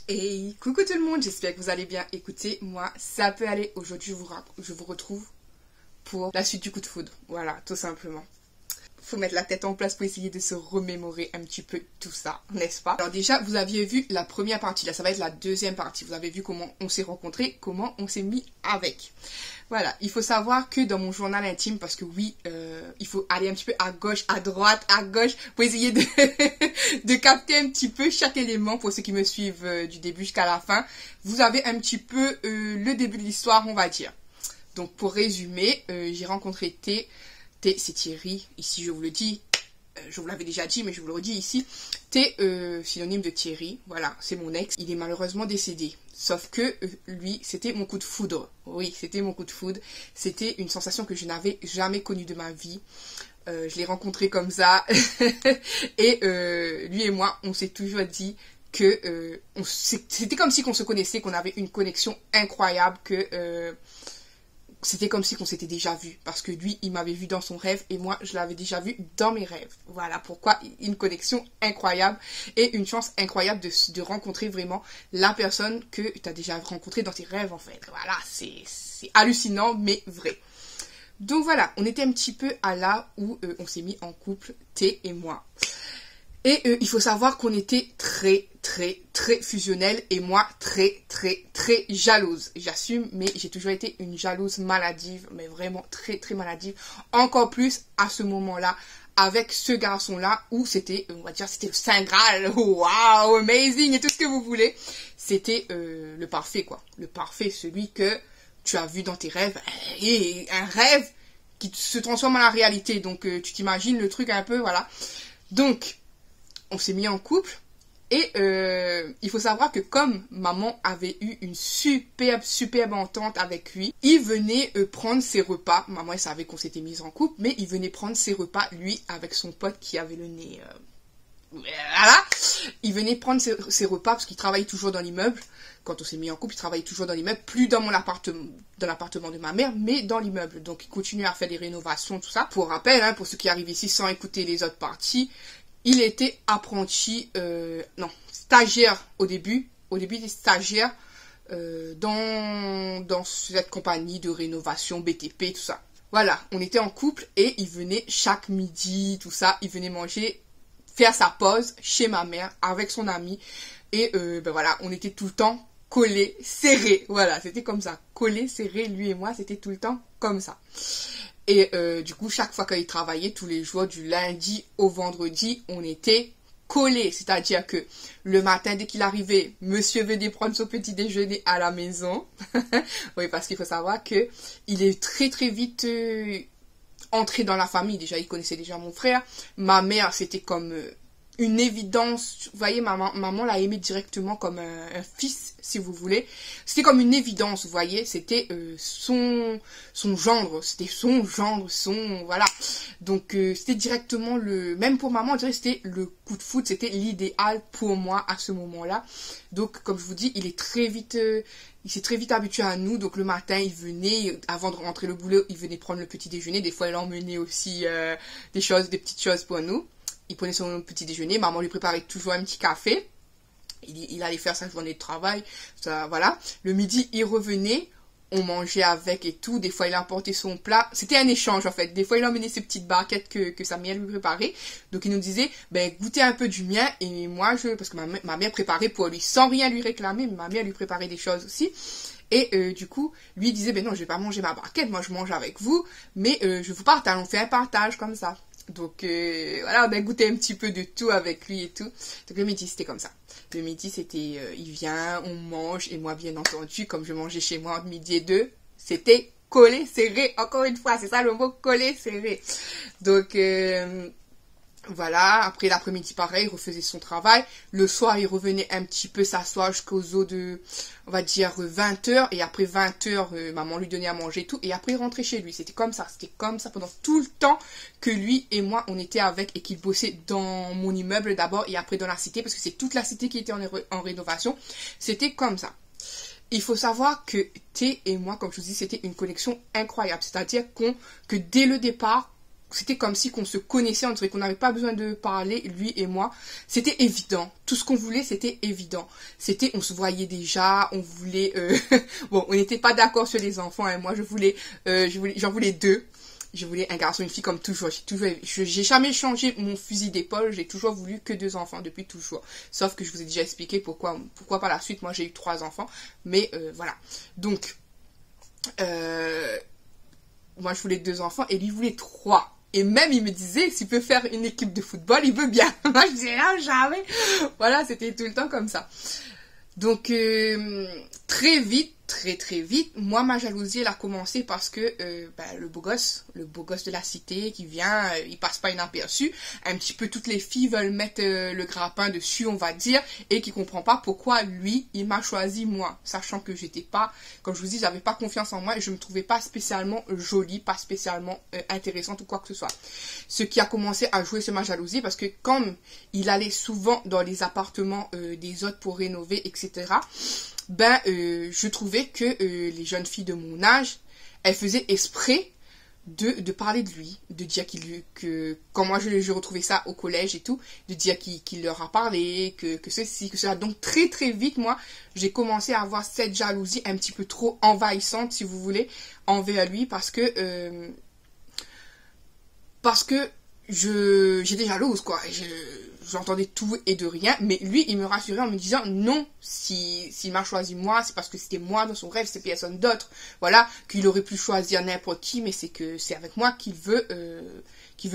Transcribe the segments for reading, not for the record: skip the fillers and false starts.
Hey, coucou tout le monde, j'espère que vous allez bien. Écoutez, moi, ça peut aller. Aujourd'hui, je vous retrouve pour la suite du coup de foudre. Voilà, tout simplement. Faut mettre la tête en place pour essayer de se remémorer un petit peu tout ça, n'est-ce pas? Alors déjà, vous aviez vu la première partie, là ça va être la deuxième partie. Vous avez vu comment on s'est rencontrés, comment on s'est mis avec. Voilà, il faut savoir que dans mon journal intime, parce que oui, il faut aller un petit peu à gauche, à droite, à gauche, pour essayer de capter un petit peu chaque élément pour ceux qui me suivent du début jusqu'à la fin. Vous avez un petit peu le début de l'histoire, on va dire. Donc pour résumer, j'ai rencontré T, c'est Thierry, ici je vous le dis, je vous l'avais déjà dit mais je vous le redis ici, T, synonyme de Thierry, voilà, c'est mon ex, il est malheureusement décédé, sauf que lui, c'était mon coup de foudre, oui, c'était mon coup de foudre, c'était une sensation que je n'avais jamais connue de ma vie, je l'ai rencontré comme ça, et lui et moi, on s'est toujours dit que c'était comme si qu'on se connaissait, qu'on avait une connexion incroyable, que... c'était comme si qu'on s'était déjà vu, parce que lui, il m'avait vu dans son rêve et moi, je l'avais déjà vu dans mes rêves. Voilà pourquoi une connexion incroyable et une chance incroyable de rencontrer vraiment la personne que tu as déjà rencontrée dans tes rêves, en fait. Voilà, c'est hallucinant, mais vrai. Donc voilà, on était un petit peu à là où on s'est mis en couple, T et moi. Et il faut savoir qu'on était très fusionnels et moi très jalouse. J'assume, mais j'ai toujours été une jalouse maladive, mais vraiment très maladive. Encore plus à ce moment-là, avec ce garçon-là, où c'était, on va dire, c'était le Saint Graal. Waouh, amazing et tout ce que vous voulez. C'était le parfait, quoi. Le parfait, celui que tu as vu dans tes rêves. Et un rêve qui se transforme en la réalité. Donc tu t'imagines le truc un peu, voilà. Donc... on s'est mis en couple et il faut savoir que comme maman avait eu une superbe entente avec lui, il venait prendre ses repas. Maman elle savait qu'on s'était mis en couple, mais il venait prendre ses repas, lui, avec son pote qui avait le nez... voilà, il venait prendre ses repas parce qu'il travaillait toujours dans l'immeuble. Quand on s'est mis en couple, il travaillait toujours dans l'immeuble, plus dans mon appartement, dans l'appartement de ma mère, mais dans l'immeuble. Donc il continuait à faire des rénovations, tout ça. Pour rappel, hein, pour ceux qui arrivent ici sans écouter les autres parties, il était apprenti, stagiaire au début. Au début, il était stagiaire dans cette compagnie de rénovation BTP, tout ça. Voilà, on était en couple et il venait chaque midi, tout ça. Il venait manger, faire sa pause chez ma mère avec son ami. Et ben voilà, on était tout le temps collés, serrés. Voilà, c'était comme ça. Collés, serrés, lui et moi, c'était tout le temps comme ça. Et du coup, chaque fois qu'il travaillait, tous les jours, du lundi au vendredi, on était collés. C'est-à-dire que le matin, dès qu'il arrivait, monsieur venait prendre son petit déjeuner à la maison. Oui, parce qu'il faut savoir que il est très vite entré dans la famille. Déjà, il connaissait déjà mon frère. Ma mère, c'était comme... une évidence, vous voyez, maman l'a aimé directement comme un fils, si vous voulez. C'était comme une évidence, vous voyez, c'était son gendre, voilà. Donc c'était directement même pour maman, on dirait que c'était le coup de foudre, c'était l'idéal pour moi à ce moment-là. Donc comme je vous dis, il s'est très vite habitué à nous. Donc le matin, il venait, avant de rentrer le boulot, il venait prendre le petit déjeuner. Des fois, il emmenait aussi des petites choses pour nous. Il prenait son petit déjeuner, maman lui préparait toujours un petit café. Il allait faire sa journée de travail, ça, voilà. Le midi, il revenait, on mangeait avec et tout. Des fois, il apportait son plat. C'était un échange, en fait. Des fois, il emmenait ses petites barquettes que sa mère lui préparait. Donc, il nous disait, ben, goûtez un peu du mien. Et moi, parce que ma mère préparait pour lui, sans rien lui réclamer, mais ma mère lui préparait des choses aussi. Et du coup, lui, il disait, ben non, je vais pas manger ma barquette, moi, je mange avec vous. Mais je vous partage, on fait un partage comme ça. Donc voilà, on a goûté un petit peu de tout avec lui et tout. Donc le midi c'était comme ça. Le midi c'était il vient, on mange et moi bien entendu comme je mangeais chez moi entre midi et 2, c'était collé serré. Encore une fois, c'est ça le mot, collé serré. Donc voilà, après l'après-midi pareil, il refaisait son travail. Le soir, il revenait un petit peu s'asseoir jusqu'aux eaux de, on va dire, 20h. Et après 20h, maman lui donnait à manger et tout. Et après, il rentrait chez lui. C'était comme ça pendant tout le temps que lui et moi, on était avec et qu'il bossait dans mon immeuble d'abord et après dans la cité. Parce que c'est toute la cité qui était en rénovation. C'était comme ça. Il faut savoir que T et moi, comme je vous dis, c'était une connexion incroyable. C'est-à-dire que dès le départ, c'était comme si qu'on se connaissait, on dirait qu'on n'avait pas besoin de parler, lui et moi. C'était évident. Tout ce qu'on voulait, c'était évident. C'était, on se voyait déjà, on voulait... bon, on n'était pas d'accord sur les enfants, hein. Moi, j'en voulais deux. Je voulais un garçon et une fille comme toujours. J'ai jamais changé mon fusil d'épaule. J'ai toujours voulu que 2 enfants depuis toujours. Sauf que je vous ai déjà expliqué pourquoi par la suite, moi, j'ai eu 3 enfants. Mais voilà. Donc, moi, je voulais 2 enfants et lui voulait 3. Et même, il me disait, s'il peut faire une équipe de football, il veut bien. Moi, je disais, non, jamais. Voilà, c'était tout le temps comme ça. Donc, très vite, très vite, moi, ma jalousie, elle a commencé parce que le beau gosse de la cité qui vient, il passe pas inaperçu. Un petit peu toutes les filles veulent mettre le grappin dessus, on va dire, et qui comprend pas pourquoi lui, il m'a choisi moi. Sachant que j'étais pas, comme je vous dis, j'avais pas confiance en moi et je me trouvais pas spécialement jolie, pas spécialement intéressante ou quoi que ce soit. Ce qui a commencé à jouer sur ma jalousie parce que comme il allait souvent dans les appartements des autres pour rénover, etc., je trouvais que les jeunes filles de mon âge, elles faisaient exprès de parler de lui, de dire que quand moi je retrouvais ça au collège et tout, de dire qu'il leur a parlé, que ceci, que cela. Donc très très vite, moi, j'ai commencé à avoir cette jalousie un petit peu trop envahissante, si vous voulez, envers lui, parce que j'étais jalouse, quoi. J'entendais tout et de rien, mais lui, il me rassurait en me disant non, s'il m'a choisi moi, c'est parce que c'était moi dans son rêve, c'est personne d'autre. Voilà, qu'il aurait pu choisir n'importe qui, mais c'est que c'est avec moi qu'il veut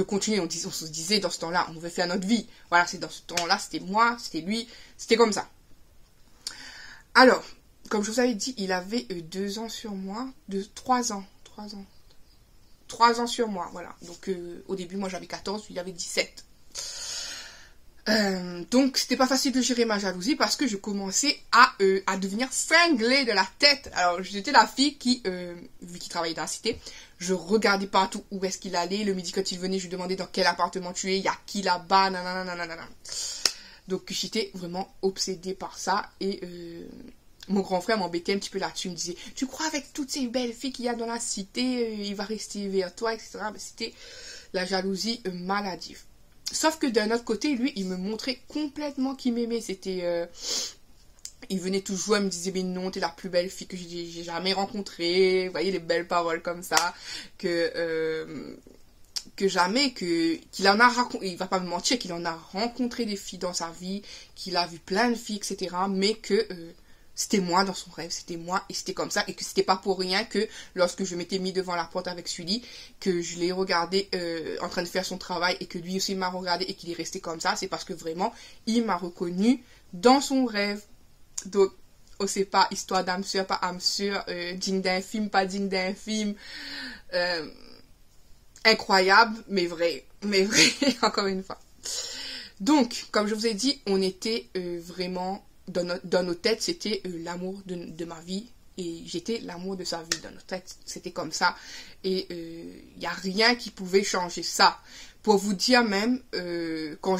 continuer. On se disait dans ce temps-là, on veut faire notre vie. Voilà, c'est dans ce temps-là, c'était moi, c'était lui, c'était comme ça. Alors, comme je vous avais dit, il avait 2 ans sur moi, 3 ans. 3 ans sur moi, voilà. Donc, au début, moi, j'avais 14, lui, il avait 17. Donc, c'était pas facile de gérer ma jalousie parce que je commençais à devenir cinglée de la tête. Alors, j'étais la fille qui, vu qu'il travaillait dans la cité, je regardais partout où est-ce qu'il allait. Le midi, quand il venait, je lui demandais dans quel appartement tu es, il y a qui là-bas, nanana. Donc, j'étais vraiment obsédée par ça et... mon grand frère m'embêtait un petit peu là-dessus. Il me disait, tu crois avec toutes ces belles filles qu'il y a dans la cité, il va rester vers toi, etc. Mais c'était la jalousie maladive. Sauf que d'un autre côté, lui, il me montrait complètement qu'il m'aimait. C'était... il venait toujours, il me disait, mais non, t'es la plus belle fille que j'ai jamais rencontrée. Vous voyez, les belles paroles comme ça. Que jamais, qu'il en a rencontré, il va pas me mentir, qu'il en a rencontré des filles dans sa vie, qu'il a vu plein de filles, etc. Mais que... c'était moi dans son rêve, c'était moi et c'était comme ça et que c'était pas pour rien que lorsque je m'étais mis devant la porte avec Sully, que je l'ai regardé en train de faire son travail et que lui aussi m'a regardé et qu'il est resté comme ça, c'est parce que vraiment il m'a reconnu dans son rêve. Donc oh, c'est pas histoire d'âme sœur, pas âme sœur, digne d'un film, pas digne d'un film, incroyable mais vrai encore une fois. Donc comme je vous ai dit, on était vraiment dans nos têtes, c'était l'amour de ma vie et j'étais l'amour de sa vie. Dans nos têtes, c'était comme ça et il n'y a rien qui pouvait changer ça. Pour vous dire même, quand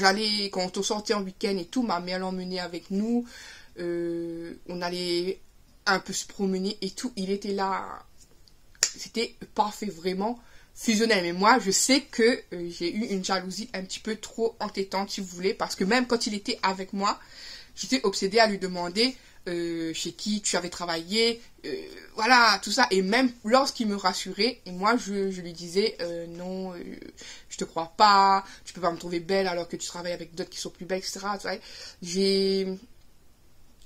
on sortait en week-end et tout, ma mère l'emmenait avec nous, on allait un peu se promener et tout, il était là, c'était parfait, vraiment fusionnel. Mais moi, je sais que j'ai eu une jalousie un petit peu trop entêtante, si vous voulez, parce que même quand il était avec moi, j'étais obsédée à lui demander chez qui tu avais travaillé, voilà, tout ça. Et même lorsqu'il me rassurait, et moi je lui disais non, je te crois pas, tu peux pas me trouver belle alors que tu travailles avec d'autres qui sont plus belles, etc.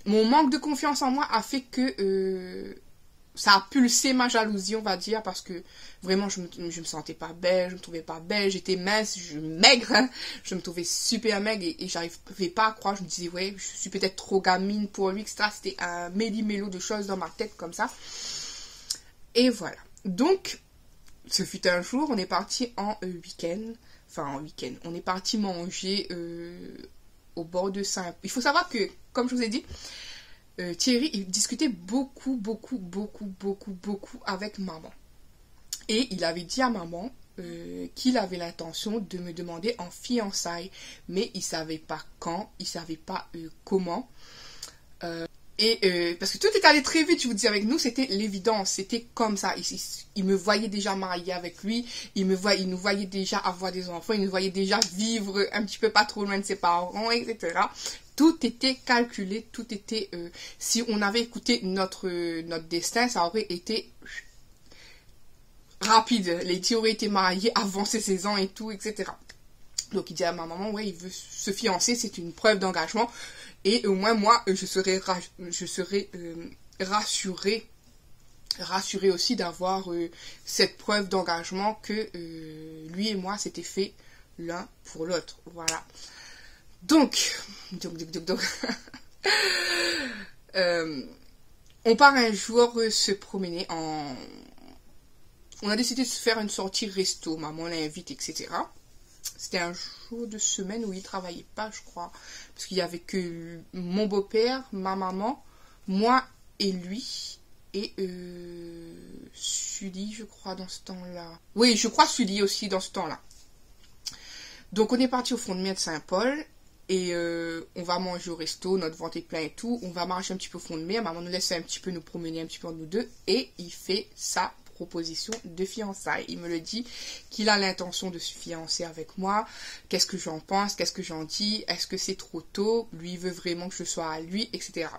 Mon manque de confiance en moi a fait que ça a pulsé ma jalousie, on va dire, parce que vraiment je me sentais pas belle, je me trouvais pas belle, j'étais mince, maigre, hein, je me trouvais super maigre et j'arrivais pas à croire, je me disais ouais, je suis peut-être trop gamine pour lui, etc. C'était un méli-mélo de choses dans ma tête comme ça. Et voilà. Donc, ce fut un jour, on est parti en week-end, on est parti manger au bord de Saint... Il faut savoir que, comme je vous ai dit, Thierry, il discutait beaucoup avec maman. Et il avait dit à maman qu'il avait l'intention de me demander en fiançailles. Mais il ne savait pas quand, il ne savait pas comment. Et parce que tout est allé très vite, je vous dis, avec nous, c'était l'évidence, c'était comme ça. Il me voyait déjà marié avec lui, il nous voyait déjà avoir des enfants, il nous voyait déjà vivre un petit peu pas trop loin de ses parents, etc. Tout était calculé, tout était... si on avait écouté notre destin, ça aurait été rapide. Les filles auraient été mariées avant ses 16 ans et tout, etc. Donc il dit à ma maman, ouais, il veut se fiancer, c'est une preuve d'engagement. Et au moins, moi, je serais rassurée aussi d'avoir cette preuve d'engagement que lui et moi, c'était fait l'un pour l'autre. Voilà. Donc. On part un jour se promener en... On a décidé de se faire une sortie resto. Maman l'invite, etc. C'était un jour de semaine où il travaillait pas, je crois. Parce qu'il y avait que mon beau-père, ma maman, moi et lui. Et Sully, je crois, dans ce temps-là. Oui, je crois Sully aussi dans ce temps-là. Donc on est parti au fond de mer de Saint-Paul. Et on va manger au resto, notre ventre est plein et tout. On va marcher un petit peu au fond de mer. Maman nous laisse un petit peu nous promener un petit peu entre nous deux. Et il fait ça. Proposition de fiançailles. Il me le dit qu'il a l'intention de se fiancer avec moi. Qu'est-ce que j'en pense? Qu'est-ce que j'en dis? Est-ce que c'est trop tôt? Lui il veut vraiment que je sois à lui, etc.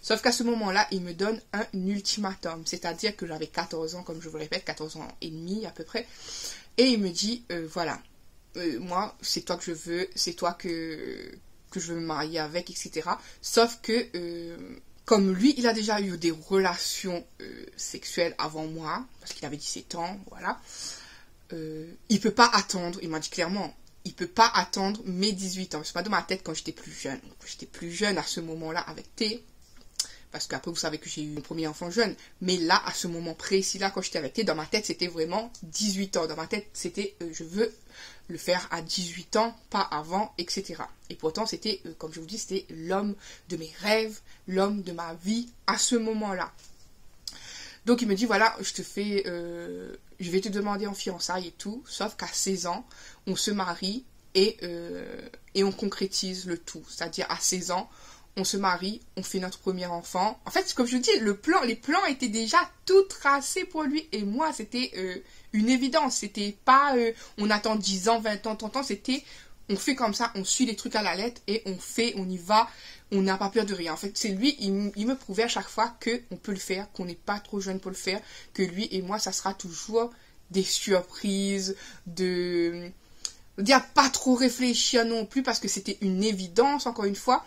Sauf qu'à ce moment-là, il me donne un ultimatum. C'est-à-dire que j'avais 14 ans, comme je vous le répète, 14 ans et demi à peu près. Et il me dit, voilà, moi, c'est toi que je veux, c'est toi que je veux me marier avec, etc. Sauf que... comme lui, il a déjà eu des relations sexuelles avant moi, parce qu'il avait 17 ans, voilà. Il peut pas attendre, il m'a dit clairement, il peut pas attendre mes 18 ans. C'est pas dans ma tête quand j'étais plus jeune. J'étais plus jeune à ce moment-là avec T, parce qu'après vous savez que j'ai eu mon premier enfant jeune. Mais là, à ce moment précis-là, quand j'étais avec T, dans ma tête, c'était vraiment 18 ans. Dans ma tête, c'était je veux le faire à 18 ans, pas avant, etc. Et pourtant, c'était, comme je vous dis, c'était l'homme de mes rêves, l'homme de ma vie à ce moment-là. Donc il me dit, voilà, je vais te demander en fiançailles et tout, sauf qu'à 16 ans, on se marie et on concrétise le tout. C'est-à-dire à 16 ans, on se marie, on fait notre premier enfant. En fait, comme je vous dis, les plans étaient déjà tout tracés pour lui et moi. C'était une évidence. C'était pas on attend 10 ans, 20 ans, 30 ans. C'était on fait comme ça, on suit les trucs à la lettre et on y va. On n'a pas peur de rien. En fait, c'est lui, il me prouvait à chaque fois qu'on peut le faire, qu'on n'est pas trop jeune pour le faire, que lui et moi, ça sera toujours des surprises, dire pas trop réfléchir non plus parce que c'était une évidence, encore une fois.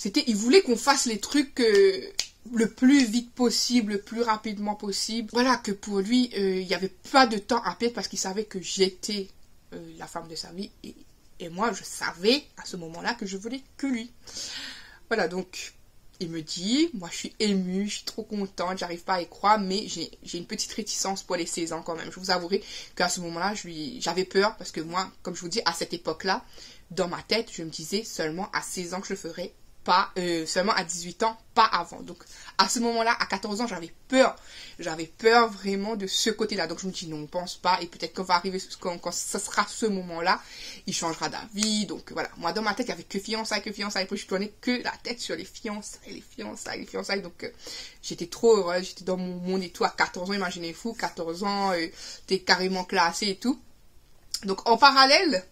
Il voulait qu'on fasse les trucs le plus vite possible, le plus rapidement possible. Voilà, que pour lui, il n'y avait pas de temps à perdre parce qu'il savait que j'étais la femme de sa vie. Et moi, je savais à ce moment-là que je voulais que lui. Voilà, donc, il me dit, moi je suis émue, je suis trop contente, j'arrive pas à y croire, mais j'ai une petite réticence pour les 16 ans quand même. Je vous avouerai qu'à ce moment-là, j'avais peur parce que moi, comme je vous dis, à cette époque-là, dans ma tête, je me disais seulement à 16 ans que je ferais pas, seulement à 18 ans, pas avant. Donc à ce moment-là, à 14 ans, j'avais peur vraiment de ce côté-là. Donc je me dis non, on pense pas, et peut-être qu'on va arriver, quand ça sera ce moment-là, il changera d'avis. Donc voilà, moi dans ma tête, il n'y avait que fiançailles, puis je tournais que la tête sur les fiançailles. Donc j'étais trop heureuse, j'étais dans mon monde et tout, à 14 ans, imaginez-vous, 14 ans, t'es carrément classé et tout. Donc en parallèle,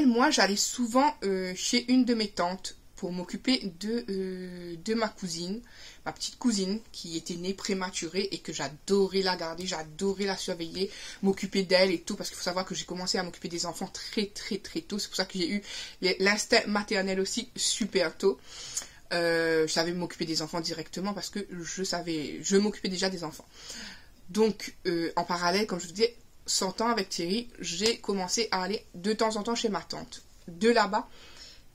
moi j'allais souvent chez une de mes tantes pour m'occuper de ma cousine, ma petite cousine qui était née prématurée et que j'adorais la garder, j'adorais la surveiller, m'occuper d'elle et tout, parce qu'il faut savoir que j'ai commencé à m'occuper des enfants très très très tôt. C'est pour ça que j'ai eu l'instinct maternel aussi super tôt. Je savais m'occuper des enfants directement parce que je m'occupais déjà des enfants. Donc en parallèle, comme je vous disais, 100 ans avec Thierry, j'ai commencé à aller de temps en temps chez ma tante. De là-bas,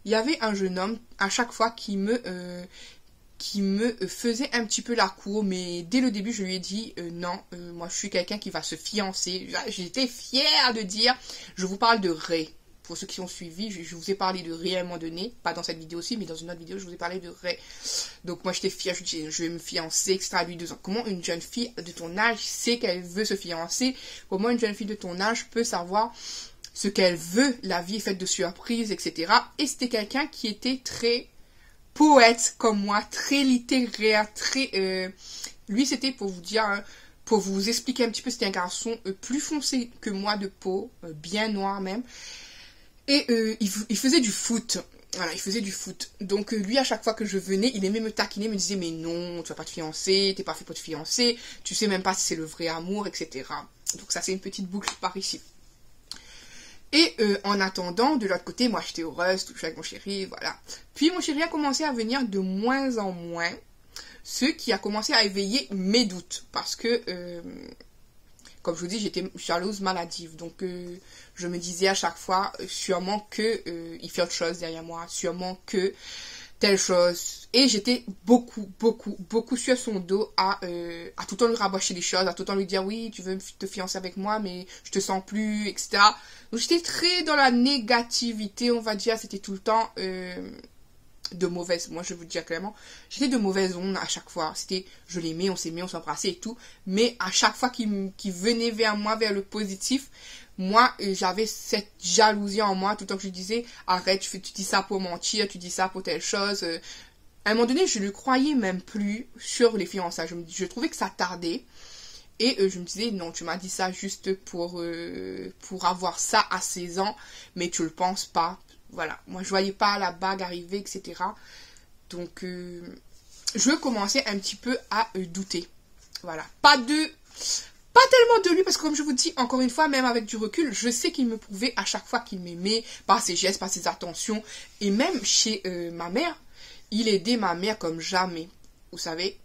il y avait un jeune homme à chaque fois qui me faisait un petit peu la cour, mais dès le début je lui ai dit non, moi je suis quelqu'un qui va se fiancer. J'étais fière de dire, je vous parle de Ray. Pour ceux qui ont suivi, je vous ai parlé de Ray à un moment donné, pas dans cette vidéo aussi, mais dans une autre vidéo je vous ai parlé de Ray. Donc moi j'étais fière, je dis je vais me fiancer, etc. à lui 2 ans. Comment une jeune fille de ton âge sait qu'elle veut se fiancer? Comment une jeune fille de ton âge peut savoir ce qu'elle veut? La vie est faite de surprises, etc. Et c'était quelqu'un qui était très poète comme moi, très littéraire, très... Lui, c'était pour vous dire, hein, pour vous expliquer un petit peu, c'était un garçon plus foncé que moi de peau, bien noir même. Et il faisait du foot. Voilà, il faisait du foot. Donc lui, à chaque fois que je venais, il aimait me taquiner, me disait, mais non, tu vas pas te fiancer, t'es pas fait pour te fiancer, tu sais même pas si c'est le vrai amour, etc. Donc ça, c'est une petite boucle par ici. Et en attendant, de l'autre côté, moi j'étais heureuse, touchée avec mon chéri, voilà. Puis mon chéri a commencé à venir de moins en moins, ce qui a commencé à éveiller mes doutes. Parce que, comme je vous dis, j'étais jalouse maladive. Donc je me disais à chaque fois, sûrement que il fait autre chose derrière moi, sûrement que telle chose. Et j'étais beaucoup sur son dos à tout le temps lui rabâcher des choses, à tout le temps lui dire oui, tu veux te fiancer avec moi, mais je te sens plus, etc. Donc j'étais très dans la négativité, on va dire. C'était tout le temps de mauvaise, moi je vous dis clairement, j'étais de mauvaise onde à chaque fois. C'était, je l'aimais, on s'aimait, on s'embrassait et tout. Mais à chaque fois qu'il venait vers moi, vers le positif, moi, j'avais cette jalousie en moi, tout le temps que je disais, arrête, tu dis ça pour mentir, tu dis ça pour telle chose. À un moment donné, je ne croyais même plus sur les fiançailles. Je trouvais que ça tardait. Et je me disais, non, tu m'as dit ça juste pour avoir ça à 16 ans, mais tu le penses pas. Voilà, moi je voyais pas la bague arriver, etc. Donc, je commençais un petit peu à douter. Voilà, pas tellement de lui, parce que comme je vous dis, encore une fois, même avec du recul, je sais qu'il me prouvait à chaque fois qu'il m'aimait, par ses gestes, par ses attentions. Et même chez ma mère, il aidait ma mère comme jamais. Vous savez,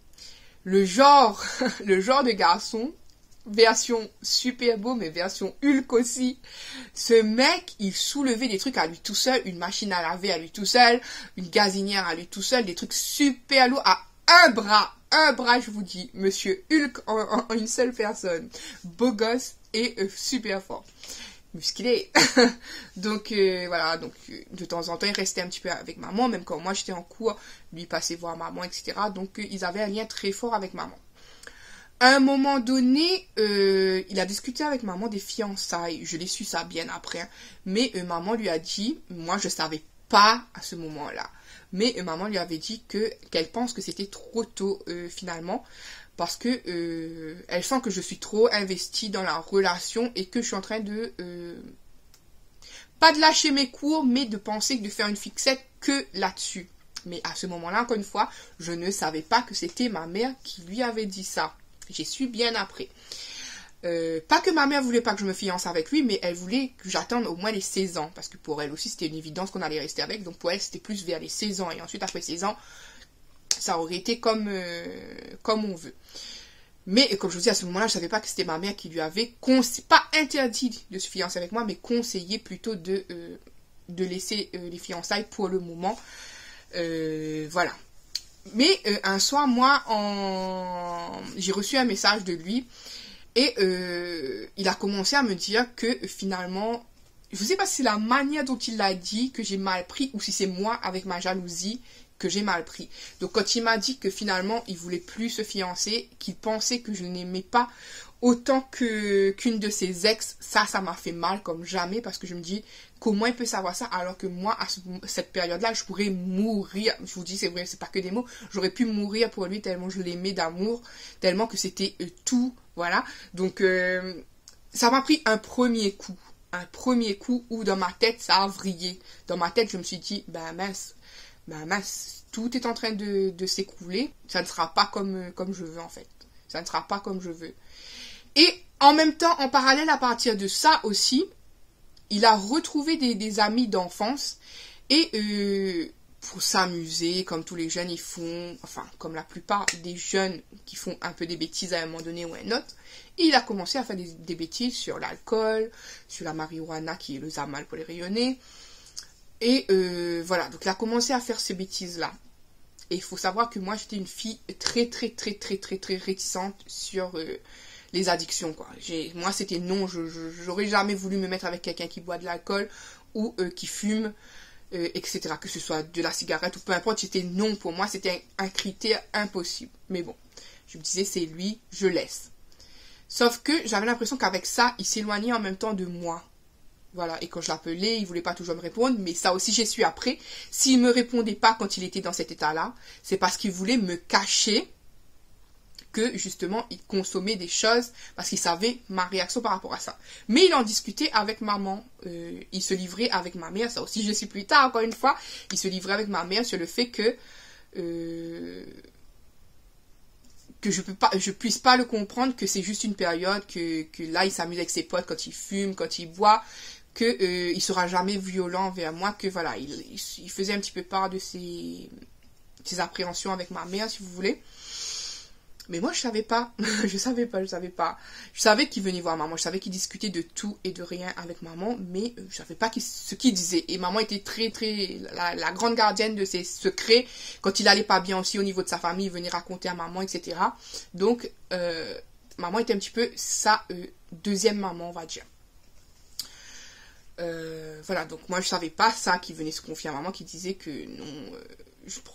le genre de garçon, version super beau, mais version Hulk aussi. Ce mec, il soulevait des trucs à lui tout seul, une machine à laver à lui tout seul, une gazinière à lui tout seul, des trucs super lourds à un bras, je vous dis, monsieur Hulk en une seule personne. Beau gosse et super fort. Musclé. Donc voilà, donc de temps en temps, il restait un petit peu avec maman, même quand moi j'étais en cours, lui passait voir maman, etc. Donc ils avaient un lien très fort avec maman. À un moment donné, il a discuté avec maman des fiançailles. Je l'ai su ça bien après. Hein. Mais maman lui a dit, moi je savais pas à ce moment-là. Mais maman lui avait dit qu'elle pense que c'était trop tôt finalement. Parce que elle sent que je suis trop investie dans la relation et que je suis en train de... pas de lâcher mes cours, mais de penser de faire une fixette que là-dessus. Mais à ce moment-là, encore une fois, je ne savais pas que c'était ma mère qui lui avait dit ça. J'ai su bien après. Pas que ma mère voulait pas que je me fiance avec lui, mais elle voulait que j'attende au moins les 16 ans. Parce que pour elle aussi, c'était une évidence qu'on allait rester avec. Donc pour elle, c'était plus vers les 16 ans. Et ensuite, après 16 ans, ça aurait été comme on veut. Mais comme je vous dis, à ce moment-là, je savais pas que c'était ma mère qui lui avait pas interdit de se fiancer avec moi, mais conseillé plutôt de laisser les fiançailles pour le moment. Voilà. Mais un soir, moi, j'ai reçu un message de lui et il a commencé à me dire que finalement, je ne sais pas si c'est la manière dont il l'a dit que j'ai mal pris ou si c'est moi avec ma jalousie que j'ai mal pris. Donc quand il m'a dit que finalement, il voulait plus se fiancer, qu'il pensait que je n'aimais pas autant qu'une de ses ex, ça m'a fait mal comme jamais parce que je me dis comment il peut savoir ça alors que moi à cette période-là je pourrais mourir. Je vous dis c'est vrai, c'est pas que des mots, j'aurais pu mourir pour lui tellement je l'aimais d'amour, tellement que c'était tout, voilà. Donc ça m'a pris un premier coup où dans ma tête ça a vrillé. Dans ma tête je me suis dit ben mince, tout est en train de s'écrouler, ça ne sera pas comme je veux en fait. Ça ne sera pas comme je veux. Et en même temps, en parallèle à partir de ça aussi, il a retrouvé des amis d'enfance et pour s'amuser, comme tous les jeunes ils font, enfin comme la plupart des jeunes qui font un peu des bêtises à un moment donné ou à un autre, il a commencé à faire des bêtises sur l'alcool, sur la marijuana qui est le zamal pour les rayonnés. Et voilà, donc il a commencé à faire ces bêtises-là. Et il faut savoir que moi j'étais une fille très réticente sur... les addictions, quoi. Moi, c'était non, j'aurais jamais voulu me mettre avec quelqu'un qui boit de l'alcool ou qui fume, etc. Que ce soit de la cigarette ou peu importe, c'était non pour moi, c'était un critère impossible. Mais bon, je me disais, c'est lui, je laisse. Sauf que j'avais l'impression qu'avec ça, il s'éloignait en même temps de moi. Voilà, et quand je l'appelais, il voulait pas toujours me répondre, mais ça aussi j'ai su après. S'il me répondait pas quand il était dans cet état-là, c'est parce qu'il voulait me cacher que justement il consommait des choses parce qu'il savait ma réaction par rapport à ça. Mais il en discutait avec maman, il se livrait avec ma mère, ça aussi je suis plus tard encore une fois, il se livrait avec ma mère sur le fait que je puisse pas le comprendre, que c'est juste une période, que là il s'amuse avec ses potes quand il fume, quand il boit, que il sera jamais violent envers moi, que voilà, il faisait un petit peu part de ses appréhensions avec ma mère, si vous voulez. Mais moi, je savais pas. je savais pas. Je savais qu'il venait voir maman. Je savais qu'il discutait de tout et de rien avec maman. Mais je savais pas ce qu'il disait. Et maman était très, très... La grande gardienne de ses secrets. Quand il allait pas bien aussi au niveau de sa famille, il venait raconter à maman, etc. Donc, maman était un petit peu sa deuxième maman, on va dire. Voilà, donc moi, je savais pas ça, qu'il venait se confier à maman, qui disait que non...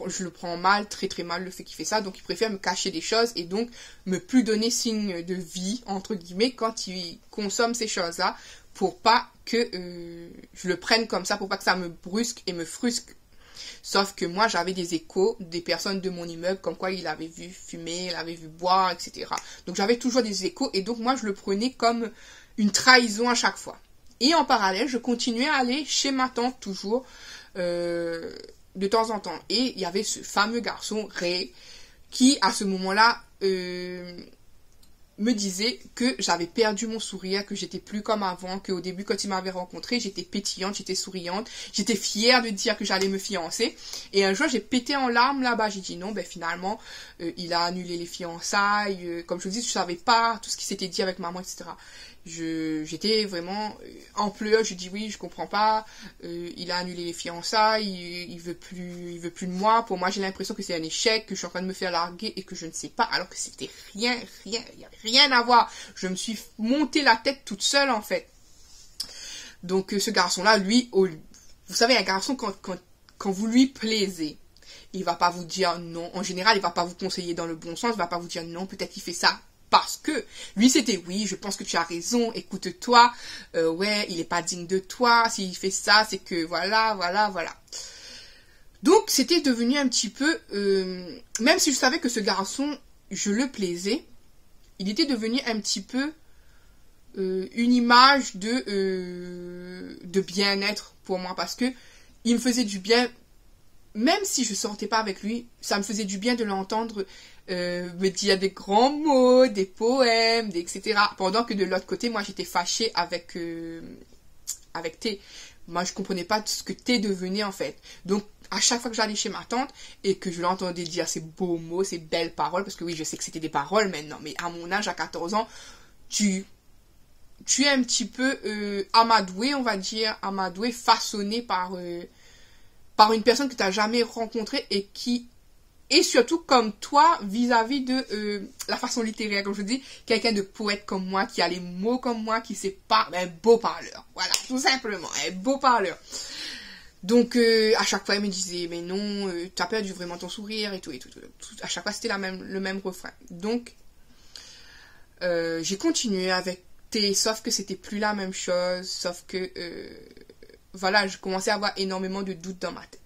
je le prends mal, très très mal le fait qu'il fait ça, donc il préfère me cacher des choses et donc me plus donner signe de vie, entre guillemets, quand il consomme ces choses-là, pour pas que je le prenne comme ça, pour pas que ça me brusque et me frusque. Sauf que moi j'avais des échos des personnes de mon immeuble, comme quoi il avait vu fumer, il avait vu boire, etc. Donc j'avais toujours des échos et donc moi je le prenais comme une trahison à chaque fois. Et en parallèle, je continuais à aller chez ma tante toujours, de temps en temps. Et il y avait ce fameux garçon, Ray, qui, à ce moment-là, me disait que j'avais perdu mon sourire, que j'étais plus comme avant, qu'au début, quand il m'avait rencontrée, j'étais pétillante, j'étais souriante, j'étais fière de dire que j'allais me fiancer. Et un jour, j'ai pété en larmes là-bas. J'ai dit non, ben finalement, il a annulé les fiançailles. Comme je vous dis, je savais pas tout ce qui s'était dit avec maman, etc. J'étais vraiment en pleurs, je dis oui, je comprends pas, il a annulé les fiançailles, il veut plus de moi. Pour moi, j'ai l'impression que c'est un échec, que je suis en train de me faire larguer et que je ne sais pas, alors que c'était rien, il y avait rien à voir. Je me suis monté la tête toute seule en fait. Donc ce garçon-là, lui, vous savez, un garçon quand vous lui plaisez, il va pas vous dire non. En général, il va pas vous conseiller dans le bon sens, il va pas vous dire non, peut-être qu'il fait ça. Parce que lui c'était oui, je pense que tu as raison, écoute-toi, ouais, il est pas digne de toi, s'il fait ça, c'est que voilà. Donc c'était devenu un petit peu, même si je savais que ce garçon, je le plaisais, il était devenu un petit peu une image de bien-être pour moi, parce que il me faisait du bien, même si je sortais pas avec lui, ça me faisait du bien de l'entendre me dire des grands mots, des poèmes, etc. Pendant que de l'autre côté, moi, j'étais fâchée avec T. Moi, je comprenais pas ce que T devenait, en fait. Donc, à chaque fois que j'allais chez ma tante et que je l'entendais dire ces beaux mots, ces belles paroles, parce que oui, je sais que c'était des paroles maintenant, mais à mon âge, à 14 ans, tu es un petit peu amadoué, on va dire, amadoué, façonné par une personne que tu n'as jamais rencontrée et qui est surtout comme toi vis-à-vis de la façon littéraire, comme je dis, quelqu'un de poète comme moi, qui a les mots comme moi, qui sait pas, un beau parleur. Voilà, tout simplement, un beau parleur. Donc, à chaque fois, il me disait, mais non, t'as perdu vraiment ton sourire et tout. À chaque fois, c'était le même refrain. Donc, j'ai continué avec T, sauf que c'était plus la même chose, sauf que, voilà, je commençais à avoir énormément de doutes dans ma tête.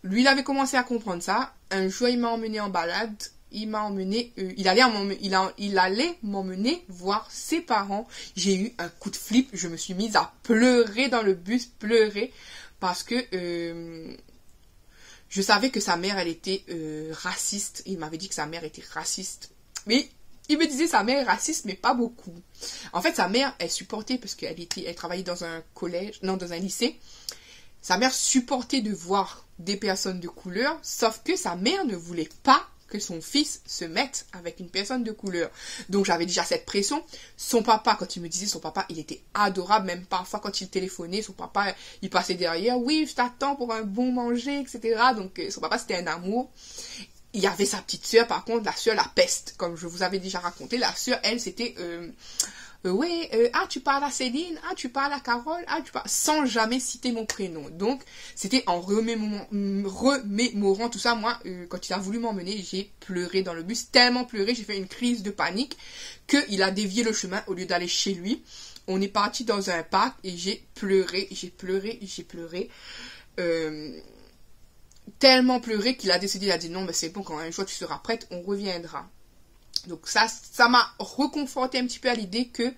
Lui, il avait commencé à comprendre ça. Un jour, il m'a emmené en balade. Il allait m'emmener voir ses parents. J'ai eu un coup de flip. Je me suis mise à pleurer dans le bus, pleurer. Parce que je savais que sa mère, elle était raciste. Il m'avait dit que sa mère était raciste. Mais il me disait sa mère est raciste, mais pas beaucoup. En fait, sa mère, elle supportait, parce qu'elle travaillait dans un dans un lycée. Sa mère supportait de voir des personnes de couleur, sauf que sa mère ne voulait pas que son fils se mette avec une personne de couleur. Donc j'avais déjà cette pression. Son papa, quand il me disait son papa, il était adorable, même parfois quand il téléphonait, son papa, il passait derrière, oui, je t'attends pour un bon manger, etc. Donc son papa, c'était un amour. Il y avait sa petite sœur, par contre, la sœur, la peste, comme je vous avais déjà raconté. La sœur, elle, c'était... tu parles à Céline, tu parles à Carole, sans jamais citer mon prénom. Donc, c'était en remémorant tout ça. Moi, quand il a voulu m'emmener, j'ai pleuré dans le bus, tellement pleuré, j'ai fait une crise de panique, qu'il a dévié le chemin au lieu d'aller chez lui. On est parti dans un parc et j'ai pleuré. Tellement pleuré qu'il a décidé, il a dit non, mais c'est bon, quand un jour tu seras prête, on reviendra. Donc ça m'a reconforté un petit peu à l'idée que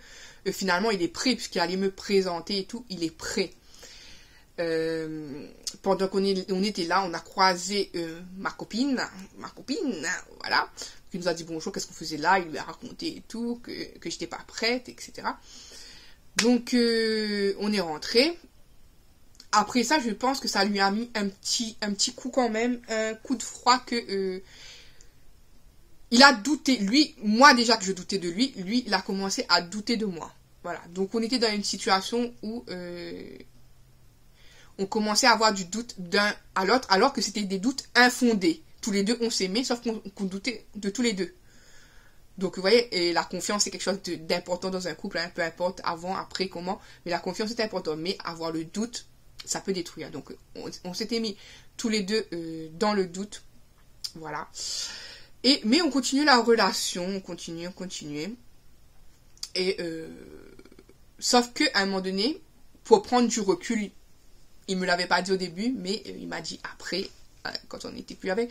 finalement il est prêt, puisqu'il allait me présenter et tout, il est prêt. Pendant qu'on était là, on a croisé ma copine, voilà, qui nous a dit bonjour, qu'est-ce qu'on faisait là, il lui a raconté et tout, que j'étais pas prête, etc. Donc on est rentré. Après ça, je pense que ça lui a mis un petit coup quand même, un coup de froid que il a douté. Lui, moi déjà que je doutais de lui, il a commencé à douter de moi. Voilà. Donc on était dans une situation où on commençait à avoir du doute d'un à l'autre, alors que c'était des doutes infondés. Tous les deux, on s'aimait, sauf qu'on doutait de tous les deux. Donc, vous voyez, et la confiance, c'est quelque chose d'important dans un couple, hein, peu importe avant, après, comment. Mais la confiance est importante. Mais avoir le doute, ça peut détruire. Donc, on s'était mis tous les deux dans le doute. Voilà. Mais on continue la relation, on continue. Et, sauf qu'à un moment donné, pour prendre du recul, il me l'avait pas dit au début, mais il m'a dit après, quand on n'était plus avec.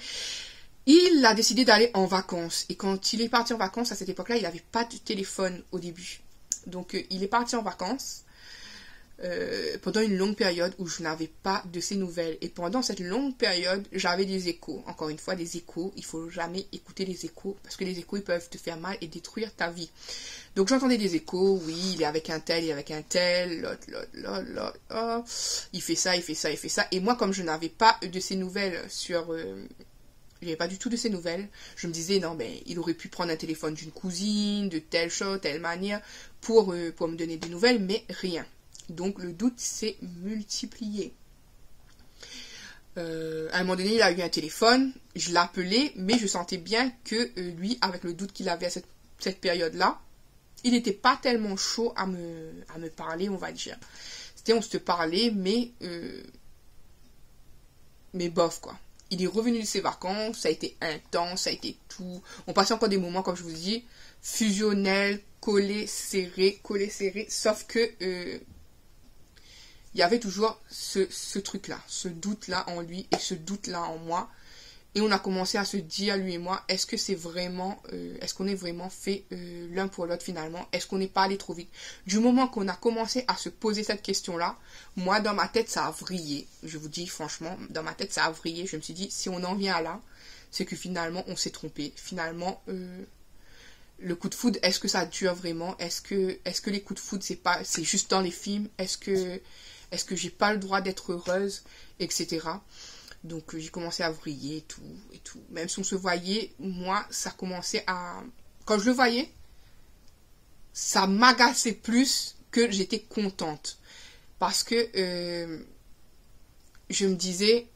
Il a décidé d'aller en vacances. Et quand il est parti en vacances, à cette époque-là, il n'avait pas de téléphone au début. Donc, il est parti en vacances pendant une longue période où je n'avais pas de ses nouvelles. Et pendant cette longue période, j'avais des échos. Encore une fois, des échos. Il ne faut jamais écouter les échos parce que les échos, ils peuvent te faire mal et détruire ta vie. Donc, j'entendais des échos. Oui, il est avec un tel, l'autre, oh, il fait ça. Et moi, comme je n'avais pas de ses nouvelles sur... il n'y avait pas du tout de ses nouvelles. Je me disais, non, mais il aurait pu prendre un téléphone d'une cousine, de telle chose, telle manière, pour me donner des nouvelles, mais rien. Donc, le doute s'est multiplié. À un moment donné, il a eu un téléphone, je l'appelais, mais je sentais bien que lui, avec le doute qu'il avait à cette période-là, il n'était pas tellement chaud à me parler, on va dire. On se parlait, mais bof, quoi. Il est revenu de ses vacances, ça a été intense, ça a été tout. On passait encore des moments, comme je vous dis, fusionnels, collés, serrés, sauf que il y avait toujours ce truc-là, ce doute-là en lui et ce doute-là en moi. Et on a commencé à se dire, lui et moi, est-ce que c'est vraiment, est-ce qu'on est vraiment fait l'un pour l'autre finalement? Est-ce qu'on n'est pas allé trop vite? Du moment qu'on a commencé à se poser cette question-là, moi dans ma tête ça a vrillé. Je vous dis franchement, dans ma tête ça a vrillé. Je me suis dit, si on en vient à là, c'est que finalement on s'est trompé. Finalement, le coup de foudre, est-ce que ça dure vraiment? Est-ce que les coups de foudre c'est juste dans les films? Est-ce que j'ai pas le droit d'être heureuse, etc. Donc j'ai commencé à vriller et tout. Même si on se voyait, moi, ça commençait à... Quand je le voyais, ça m'agaçait plus que j'étais contente. Parce que je me disais...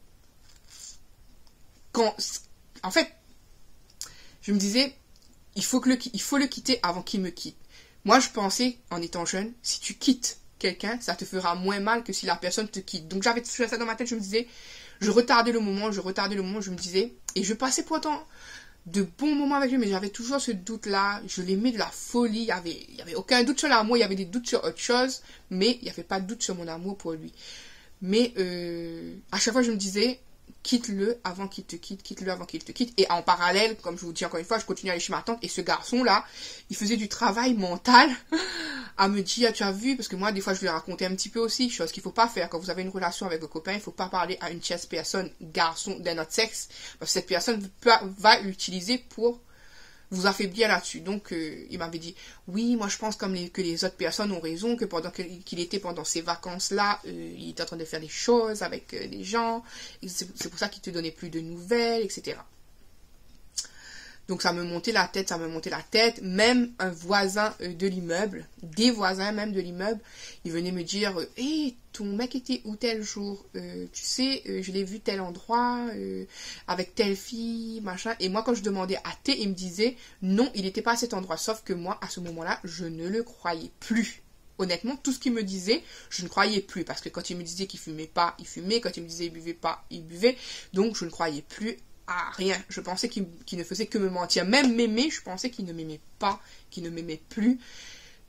En fait, je me disais, il faut le quitter avant qu'il me quitte. Moi, je pensais, en étant jeune, si tu quittes quelqu'un, ça te fera moins mal que si la personne te quitte. Donc j'avais ça dans ma tête, je me disais... Je retardais le moment, je me disais... Et je passais pourtant de bons moments avec lui, mais j'avais toujours ce doute-là. Je l'aimais de la folie. Il y avait aucun doute sur l'amour, il y avait des doutes sur autre chose, mais il n'y avait pas de doute sur mon amour pour lui. Mais à chaque fois, je me disais, quitte-le avant qu'il te quitte, quitte-le avant qu'il te quitte. Et en parallèle, comme je vous dis encore une fois, je continuais à aller chez ma tante. Et ce garçon-là, il faisait du travail mental à me dire, tu as vu, parce que moi, des fois, je lui racontais un petit peu aussi, chose qu'il ne faut pas faire. Quand vous avez une relation avec vos copains, il ne faut pas parler à une tierce personne, garçon d'un autre sexe, parce que cette personne va l'utiliser pour vous affaiblir là-dessus. Donc, il m'avait dit, oui, moi, je pense que les autres personnes ont raison, que pendant qu'il était pendant ces vacances-là, il était en train de faire des choses avec des gens, et c'est pour ça qu'il te donnait plus de nouvelles, etc. Donc ça me montait la tête, même un voisin de l'immeuble, des voisins même de l'immeuble, ils venaient me dire « Hey, ton mec était où tel jour tu sais, je l'ai vu tel endroit, avec telle fille, machin. » Et moi, quand je demandais à T, il me disait « Non, il n'était pas à cet endroit. » Sauf que moi, à ce moment-là, je ne le croyais plus. Honnêtement, tout ce qu'il me disait, je ne croyais plus. Parce que quand il me disait qu'il fumait pas, il fumait. Quand il me disait qu'il buvait pas, il buvait. Donc, je ne croyais plus à rien. Je pensais qu'il ne faisait que me mentir. Même m'aimer, je pensais qu'il ne m'aimait pas, qu'il ne m'aimait plus.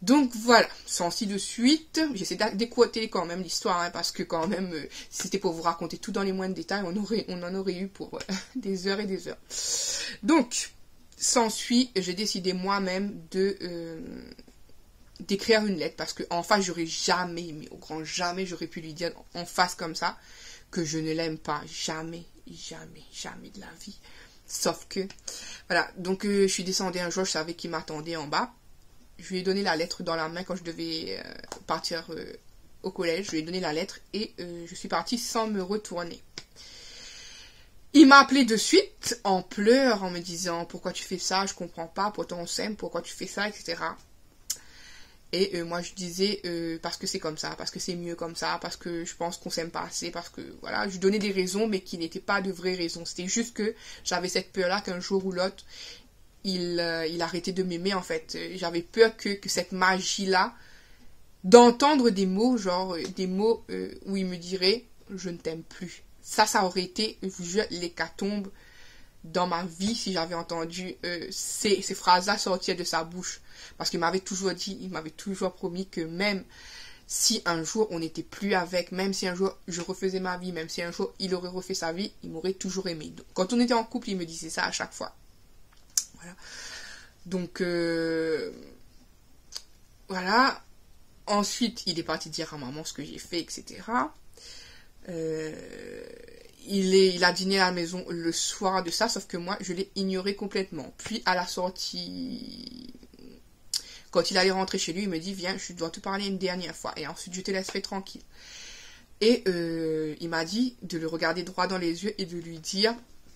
Donc voilà, sans ci de suite, j'essaie d'écouter quand même l'histoire, hein, parce que quand même, si c'était pour vous raconter tout dans les moindres détails, on en aurait eu pour des heures et des heures. Donc, s'ensuit, j'ai décidé moi-même d'écrire une lettre, parce que en face, j'aurais jamais, mais au grand jamais, j'aurais pu lui dire en face comme ça, que je ne l'aime pas, jamais, jamais, jamais de la vie. Sauf que, voilà, donc je suis descendue un jour, je savais qu'il m'attendait en bas. Je lui ai donné la lettre dans la main quand je devais partir au collège. Je lui ai donné la lettre et je suis partie sans me retourner. Il m'a appelé de suite en pleurs en me disant pourquoi tu fais ça, je comprends pas, pourtant on s'aime, pourquoi tu fais ça, etc. Et moi je disais parce que c'est comme ça, parce que c'est mieux comme ça, parce que je pense qu'on s'aime pas assez, parce que voilà, je donnais des raisons mais qui n'étaient pas de vraies raisons. C'était juste que j'avais cette peur-là qu'un jour ou l'autre, il arrêtait de m'aimer en fait. J'avais peur que cette magie-là, d'entendre des mots, genre des mots où il me dirait je ne t'aime plus. Ça aurait été, je vous jure, l'hécatombe dans ma vie si j'avais entendu ces phrases-là sortir de sa bouche. Parce qu'il m'avait toujours dit, il m'avait toujours promis que même si un jour on n'était plus avec, même si un jour je refaisais ma vie, même si un jour il aurait refait sa vie, il m'aurait toujours aimé. Donc, quand on était en couple, il me disait ça à chaque fois. Voilà. Donc, voilà. Ensuite, il est parti dire à maman ce que j'ai fait, etc. Il a dîné à la maison le soir de ça, sauf que moi, je l'ai ignoré complètement. Puis, à la sortie, quand il allait rentrer chez lui, il me dit, viens, je dois te parler une dernière fois. Et ensuite, je te laisserai tranquille. Et il m'a dit de le regarder droit dans les yeux et de lui dire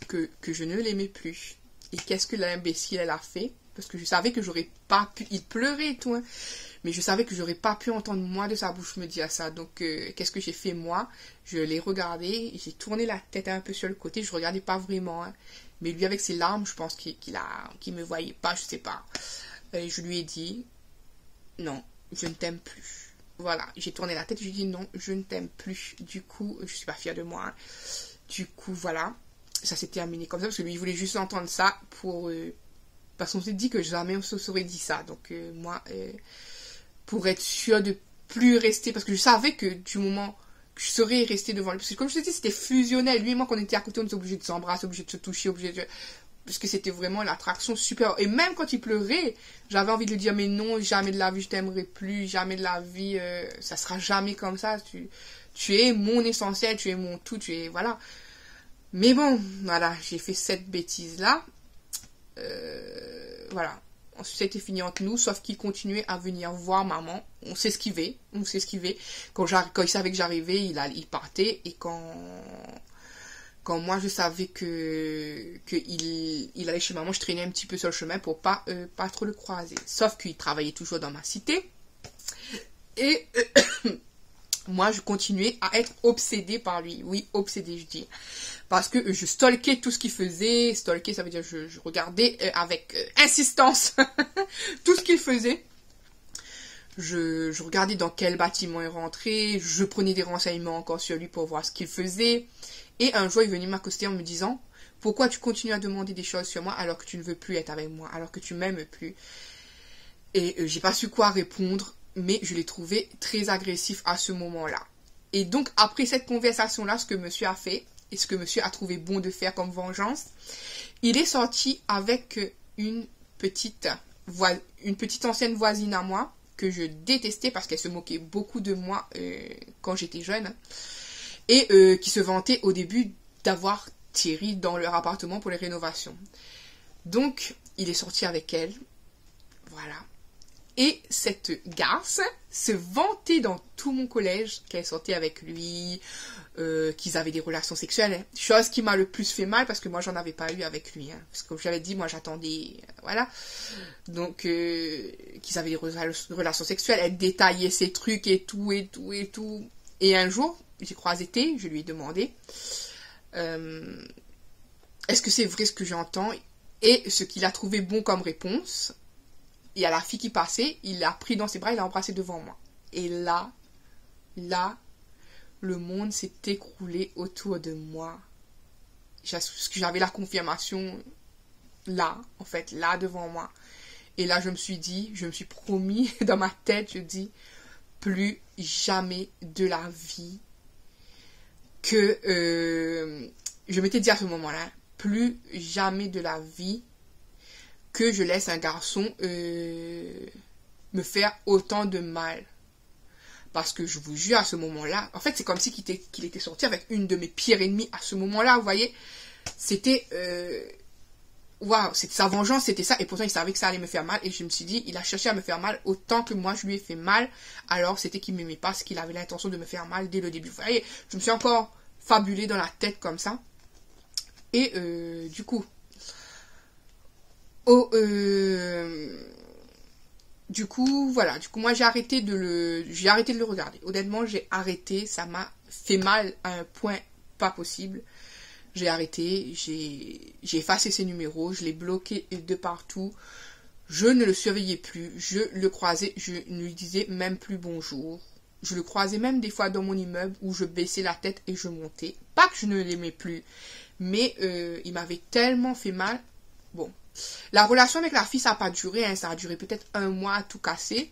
que je ne l'aimais plus. Et qu'est-ce que l'imbécile, elle a fait? Parce que je savais que j'aurais pas pu... Il pleurait et tout, hein. Mais je savais que j'aurais pas pu entendre moi de sa bouche me dire ça. Donc, qu'est-ce que j'ai fait moi? Je l'ai regardé, j'ai tourné la tête un peu sur le côté. Je regardais pas vraiment, hein. Mais lui, avec ses larmes, je pense qu'il me voyait pas, je sais pas. Et je lui ai dit, non, je ne t'aime plus. Voilà, j'ai tourné la tête, je lui ai dit, non, je ne t'aime plus. Du coup, je suis pas fière de moi, hein. Du coup, voilà. Ça s'est terminé comme ça, parce que lui, il voulait juste entendre ça pour... parce qu'on s'est dit que jamais on se serait dit ça. Donc, moi... pour être sûre de plus rester, parce que je savais que du moment que je serais restée devant lui, parce que comme je te dis, c'était fusionnel, lui et moi, quand on était à côté, on était obligés de s'embrasser, obligés de se toucher, parce que c'était vraiment l'attraction super, et même quand il pleurait, j'avais envie de lui dire, mais non, jamais de la vie, je t'aimerai plus, jamais de la vie, ça sera jamais comme ça, tu es mon essentiel, tu es mon tout, tu es, voilà. Mais bon, voilà, j'ai fait cette bêtise-là, voilà. Ensuite, ça a été fini entre nous, sauf qu'il continuait à venir voir maman. On s'esquivait. Quand il savait que j'arrivais, il partait. Et quand moi, je savais qu'il allait chez maman, je traînais un petit peu sur le chemin pour pas trop le croiser. Sauf qu'il travaillait toujours dans ma cité. Et moi, je continuais à être obsédée par lui. Oui, obsédée, je dis. Parce que je stalkais tout ce qu'il faisait. Stalker, ça veut dire je regardais avec insistance tout ce qu'il faisait. Je regardais dans quel bâtiment il rentrait. Je prenais des renseignements encore sur lui pour voir ce qu'il faisait. Et un jour, il est venu m'accoster en me disant « Pourquoi tu continues à demander des choses sur moi alors que tu ne veux plus être avec moi, alors que tu m'aimes plus ?» Et j'ai pas su quoi répondre, mais je l'ai trouvé très agressif à ce moment-là. Et donc, après cette conversation-là, ce que monsieur a fait, et ce que monsieur a trouvé bon de faire comme vengeance, il est sorti avec une petite ancienne voisine à moi, que je détestais parce qu'elle se moquait beaucoup de moi quand j'étais jeune, et qui se vantait au début d'avoir Thierry dans leur appartement pour les rénovations. Donc, il est sorti avec elle, voilà. Et cette garce se vantait dans tout mon collège qu'elle sortait avec lui, qu'ils avaient des relations sexuelles. Chose qui m'a le plus fait mal parce que moi j'en avais pas eu avec lui. Hein. Parce que comme je l'avais dit, moi j'attendais, voilà. Donc qu'ils avaient des relations sexuelles. Elle détaillait ses trucs et tout. Et un jour, j'ai croisé T, je lui ai demandé est-ce que c'est vrai ce que j'entends? Et ce qu'il a trouvé bon comme réponse. Et à la fille qui passait, il l'a pris dans ses bras, il l'a embrassé devant moi. Et là, le monde s'est écroulé autour de moi. Parce que j'avais la confirmation là, en fait, là devant moi. Et là, je me suis promis dans ma tête, je dis, plus jamais de la vie que... je m'étais dit à ce moment-là, plus jamais de la vie que je laisse un garçon me faire autant de mal. Parce que je vous jure, à ce moment-là, en fait, c'est comme si qu'il était sorti avec une de mes pires ennemies à ce moment-là, vous voyez. C'était... waouh, sa vengeance, c'était ça. Et pourtant, il savait que ça allait me faire mal. Et je me suis dit, il a cherché à me faire mal autant que moi, je lui ai fait mal. Alors, c'était qu'il ne m'aimait pas, parce qu'il avait l'intention de me faire mal dès le début. Vous voyez, je me suis encore fabulée dans la tête comme ça. Et du coup... Du coup, voilà. Du coup, moi, j'ai arrêté de le regarder. Honnêtement, j'ai arrêté. Ça m'a fait mal à un point pas possible. J'ai arrêté. J'ai effacé ses numéros. Je l'ai bloqué de partout. Je ne le surveillais plus. Je le croisais. Je ne lui disais même plus bonjour. Je le croisais même des fois dans mon immeuble où je baissais la tête et je montais. Pas que je ne l'aimais plus. Mais il m'avait tellement fait mal. Bon. La relation avec la fille, ça n'a pas duré, hein, ça a duré peut-être 1 mois à tout casser.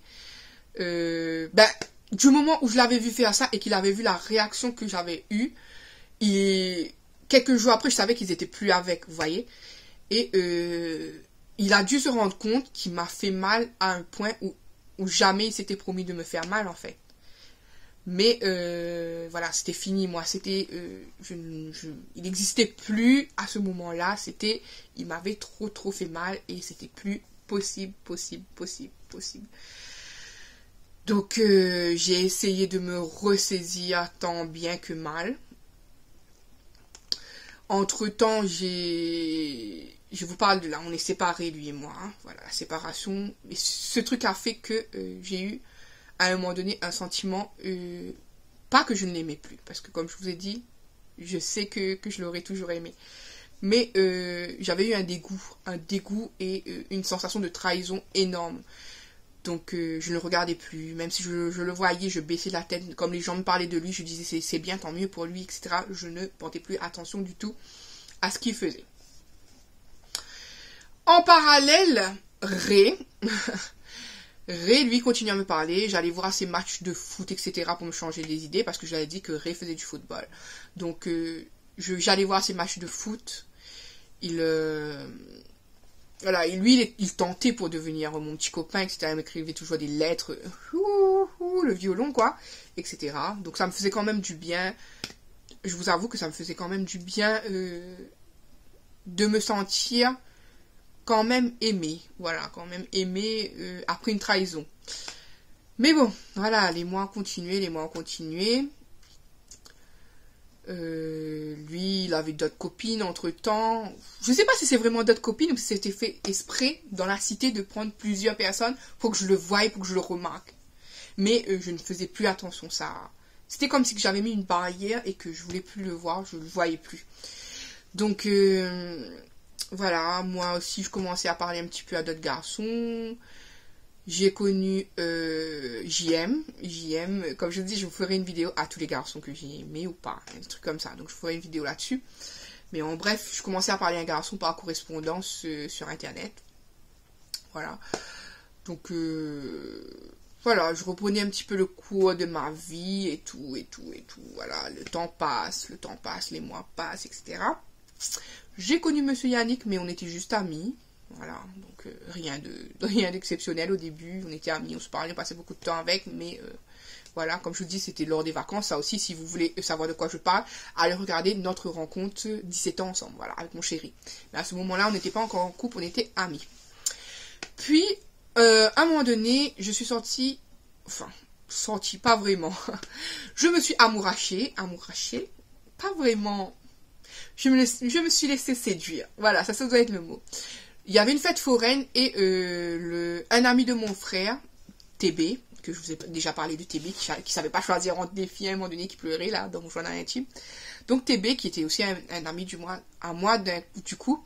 Du moment où je l'avais vu faire ça et qu'il avait vu la réaction que j'avais eue, quelques jours après, je savais qu'ils étaient plus avec, vous voyez. Et il a dû se rendre compte qu'il m'a fait mal à un point où jamais il s'était promis de me faire mal, en fait. Mais voilà, c'était fini, moi, c'était... il n'existait plus à ce moment-là, il m'avait trop fait mal et c'était plus possible. Donc, j'ai essayé de me ressaisir tant bien que mal. Entre-temps, je vous parle de là, on est séparés, lui et moi, hein, voilà, la séparation. Et ce truc a fait que j'ai eu... à un moment donné, un sentiment, pas que je ne l'aimais plus, parce que comme je vous ai dit, je sais que je l'aurais toujours aimé, mais j'avais eu un dégoût et une sensation de trahison énorme, donc je ne le regardais plus, même si je le voyais, je baissais la tête, comme les gens me parlaient de lui, je disais c'est bien, tant mieux pour lui, etc., je ne portais plus attention du tout à ce qu'il faisait. En parallèle, Ray, lui, continue à me parler. J'allais voir ses matchs de foot, etc. pour me changer les idées parce que j'avais dit que Ray faisait du football. Donc, j'allais voir ses matchs de foot. Voilà, et lui, il tentait pour devenir mon petit copain, etc. Il m'écrivait toujours des lettres, le violon, quoi, etc. Donc, ça me faisait quand même du bien. Je vous avoue que ça me faisait quand même du bien de me sentir... quand même aimé, voilà, quand même aimé après une trahison. Mais bon, voilà, les mois ont continué. Lui, il avait d'autres copines entre-temps. Je sais pas si c'est vraiment d'autres copines ou si c'était fait exprès dans la cité de prendre plusieurs personnes pour que je le voie, pour que je le remarque. Mais je ne faisais plus attention, ça. C'était comme si j'avais mis une barrière et que je voulais plus le voir, je le voyais plus. Donc... voilà, moi aussi je commençais à parler un petit peu à d'autres garçons. J'ai connu JM, comme je dis, je vous ferai une vidéo à tous les garçons que j'ai aimés ou pas, un truc comme ça, donc je ferai une vidéo là-dessus. Mais en bref, je commençais à parler à un garçon par correspondance sur internet. Voilà. Donc voilà, je reprenais un petit peu le cours de ma vie et tout. Voilà, le temps passe, les mois passent, etc. J'ai connu Monsieur Yannick, mais on était juste amis. Voilà, donc rien d'exceptionnel au début. On était amis, on se parlait, on passait beaucoup de temps avec, mais voilà, comme je vous dis, c'était lors des vacances. Ça aussi, si vous voulez savoir de quoi je parle, allez regarder notre rencontre 17 ans ensemble, voilà, avec mon chéri. Mais à ce moment-là, on n'était pas encore en couple, on était amis. Puis, à un moment donné, je suis sortie, pas vraiment. Je me suis amourachée, pas vraiment... Je me suis laissée séduire. Voilà, ça doit être le mot. Il y avait une fête foraine et un ami de mon frère, TB, que je vous ai déjà parlé de TB, qui savait pas choisir entre des filles à un moment donné qui pleuraient là dans mon journal intime. Donc TB, qui était aussi un ami à moi du coup,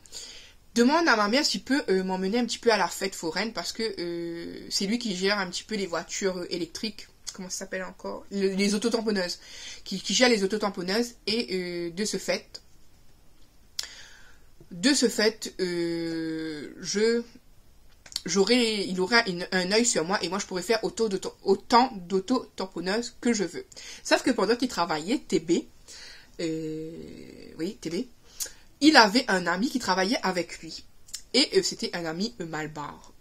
demande à ma mère s'il peut m'emmener un petit peu à la fête foraine parce que c'est lui qui gère un petit peu les voitures électriques. Comment ça s'appelle encore? Les autotamponneuses. Qui gère les autotamponneuses et de ce fait, il aurait un œil sur moi et moi je pourrais faire autant d'auto-tamponneuses que je veux. Sauf que pendant qu'il travaillait, TB, il avait un ami qui travaillait avec lui. Et c'était un ami malbar,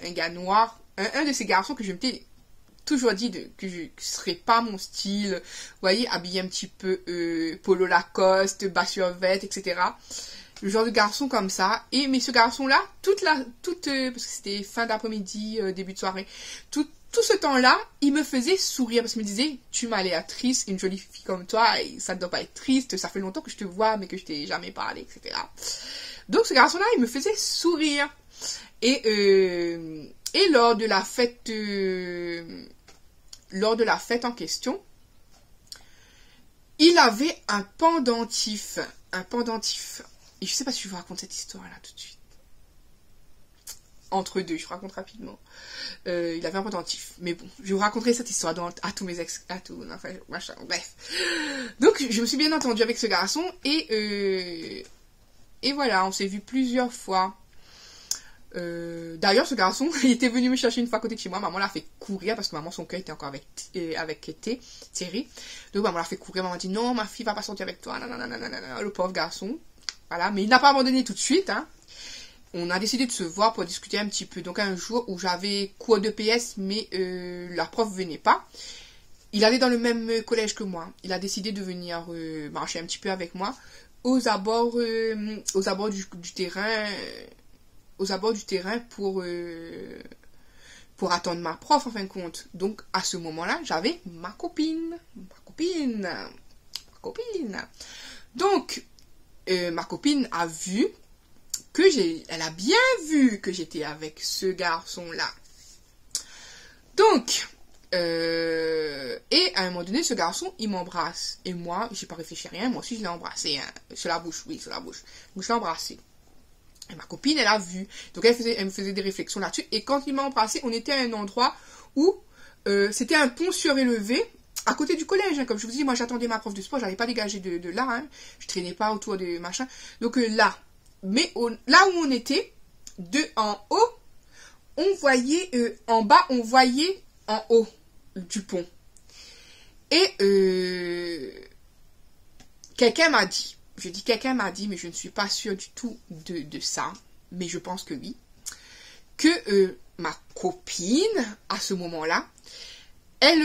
un gars noir, un de ces garçons que je m'étais toujours dit que je ne serais pas mon style, vous voyez, habillé un petit peu polo Lacoste, bas survêt, etc. Le genre de garçon comme ça. Mais ce garçon-là, parce que c'était fin d'après-midi, début de soirée, tout ce temps-là, il me faisait sourire parce qu'il me disait, tu m'as l'air triste, une jolie fille comme toi, et ça ne doit pas être triste, ça fait longtemps que je te vois, mais que je t'ai jamais parlé, etc. Donc ce garçon-là, il me faisait sourire. Et lors de la fête en question, il avait un pendentif. Et je sais pas si je vous raconte cette histoire-là tout de suite. Entre deux, je vous raconte rapidement. Il avait un pendentif. Mais bon, je vous raconterai cette histoire à tous mes ex, enfin, machin, bref. Donc, je me suis bien entendue avec ce garçon et voilà, on s'est vu plusieurs fois. D'ailleurs, ce garçon, il était venu me chercher une fois à côté de chez moi. Maman l'a fait courir parce que maman, son cœur était encore avec Thierry. Donc, maman l'a fait courir. Maman a dit non, ma fille va pas sortir avec toi. Nanana, le pauvre garçon. Voilà, mais il n'a pas abandonné tout de suite. Hein. On a décidé de se voir pour discuter un petit peu. Donc, un jour où j'avais cours de PS, mais la prof venait pas. Il allait dans le même collège que moi. Il a décidé de venir marcher un petit peu avec moi aux abords du terrain. Aux abords du terrain pour attendre ma prof en fin de compte. Donc à ce moment-là, j'avais ma copine. Donc ma copine a vu elle a bien vu que j'étais avec ce garçon-là. Donc et à un moment donné, ce garçon, il m'embrasse. Et moi, j'ai pas réfléchi à rien. Moi aussi, je l'ai embrassé. Hein. Sur la bouche. Donc je l'ai embrassé. Et ma copine, elle a vu. Donc, elle me faisait des réflexions là-dessus. Et quand il m'a embrassé, on était à un endroit où c'était un pont surélevé à côté du collège. Hein. Comme je vous dis, moi, j'attendais ma prof de sport. Je n'avais pas dégagé de là. Hein. Je traînais pas autour de machin. Donc, là. Mais là où on était, en haut, on voyait... en bas, on voyait en haut du pont. Et quelqu'un m'a dit... Je dis quelqu'un m'a dit, mais je ne suis pas sûre du tout de ça, mais je pense que oui, que ma copine, à ce moment-là, elle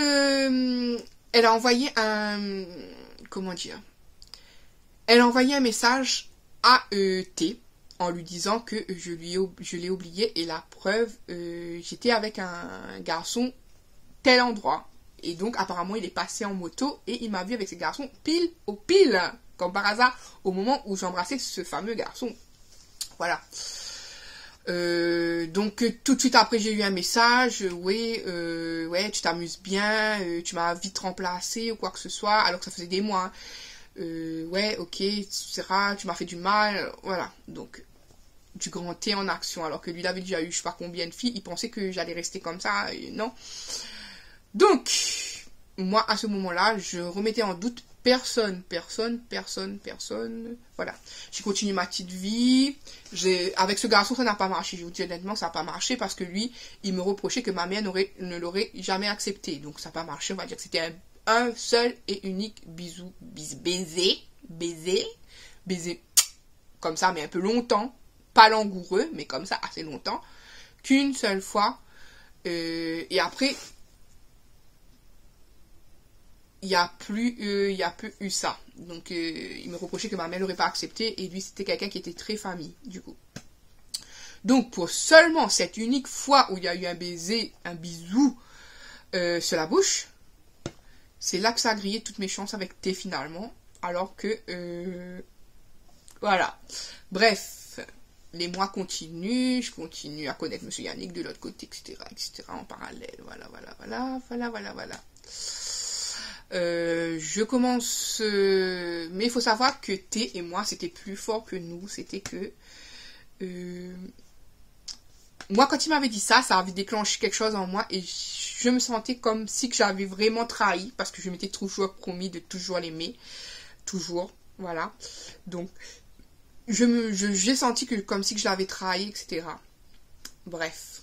a envoyé un... Comment dire? Elle a envoyé un message à T en lui disant que je l'ai oublié et la preuve, j'étais avec un garçon tel endroit. Et donc, apparemment, il est passé en moto et il m'a vu avec ce garçon pile au pile. Comme par hasard, au moment où j'embrassais ce fameux garçon. Voilà. Donc, tout de suite après, j'ai eu un message. Ouais, tu t'amuses bien. Tu m'as vite remplacé ou quoi que ce soit. Alors que ça faisait des mois. Ouais, ok, etc. Tu m'as fait du mal. Voilà. Donc, du grand T en action. Alors que lui, il avait déjà eu je sais pas combien de filles. Il pensait que j'allais rester comme ça. Non. Donc, moi, à ce moment-là, je remettais en doute personne. Voilà. J'ai continué ma petite vie. Avec ce garçon, ça n'a pas marché. Je vous dis honnêtement, ça n'a pas marché parce que lui, il me reprochait que ma mère ne l'aurait jamais accepté. Donc, ça n'a pas marché. On va dire que c'était un seul et unique baiser. Comme ça, mais un peu longtemps. Pas langoureux, mais comme ça, assez longtemps. Qu'une seule fois. Et après... il n'y a plus eu ça. Donc, il me reprochait que ma mère n'aurait pas accepté. Et lui, c'était quelqu'un qui était très famille, du coup. Donc, pour seulement cette unique fois où il y a eu un baiser, un bisou sur la bouche, c'est là que ça a grillé toutes mes chances avec T, finalement. Alors que, voilà. Bref, les mois continuent. Je continue à connaître Monsieur Yannick de l'autre côté, etc., en parallèle. Voilà. Je commence... mais il faut savoir que T et moi, c'était plus fort que nous. C'était que... moi, quand il m'avait dit ça, ça avait déclenché quelque chose en moi. Et je me sentais comme si que j'avais vraiment trahi. Parce que je m'étais toujours promis de toujours l'aimer. Toujours. Voilà. Donc, j'ai senti que comme si que je l'avais trahi, etc. Bref.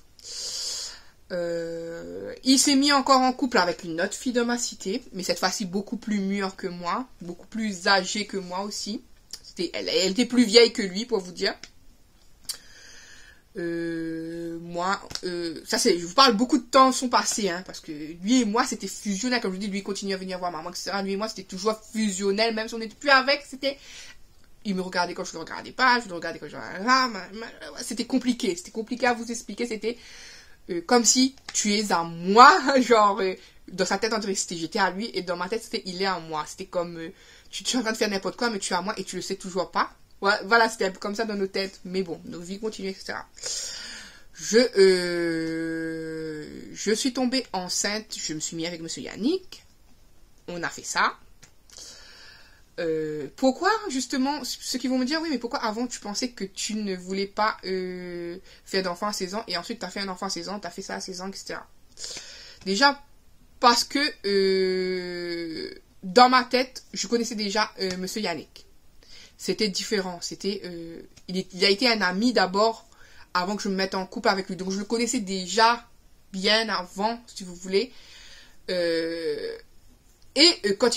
Il s'est mis encore en couple avec une autre fille de ma cité, mais cette fois-ci beaucoup plus mûre que moi, beaucoup plus âgée que moi aussi. Elle était plus vieille que lui, pour vous dire. Moi, je vous parle, beaucoup de temps sont passés, hein, parce que lui et moi, c'était fusionnel. Comme je vous dis, lui, il continue à venir voir maman, etc. Lui et moi, c'était toujours fusionnel, même si on n'était plus avec, c'était... Il me regardait quand je le regardais pas, je le regardais quand je le regardais. C'était compliqué à vous expliquer, c'était comme si tu es à moi, genre, dans sa tête, on dirait que j'étais à lui, et dans ma tête, c'était il est à moi. C'était comme, tu es en train de faire n'importe quoi, mais tu es à moi, et tu le sais toujours pas. Voilà, c'était un peu comme ça dans nos têtes. Mais bon, nos vies continuent, etc. Je suis tombée enceinte. Je me suis mis avec monsieur Yannick. On a fait ça. Pourquoi, justement, ceux qui vont me dire, oui, mais pourquoi avant tu pensais que tu ne voulais pas faire d'enfant à 16 ans et ensuite tu as fait un enfant à 16 ans, tu as fait ça à 16 ans, etc. Déjà, parce que dans ma tête, je connaissais déjà monsieur Yannick. C'était différent. Il a été un ami d'abord avant que je me mette en couple avec lui. Donc je le connaissais déjà bien avant, si vous voulez. Quand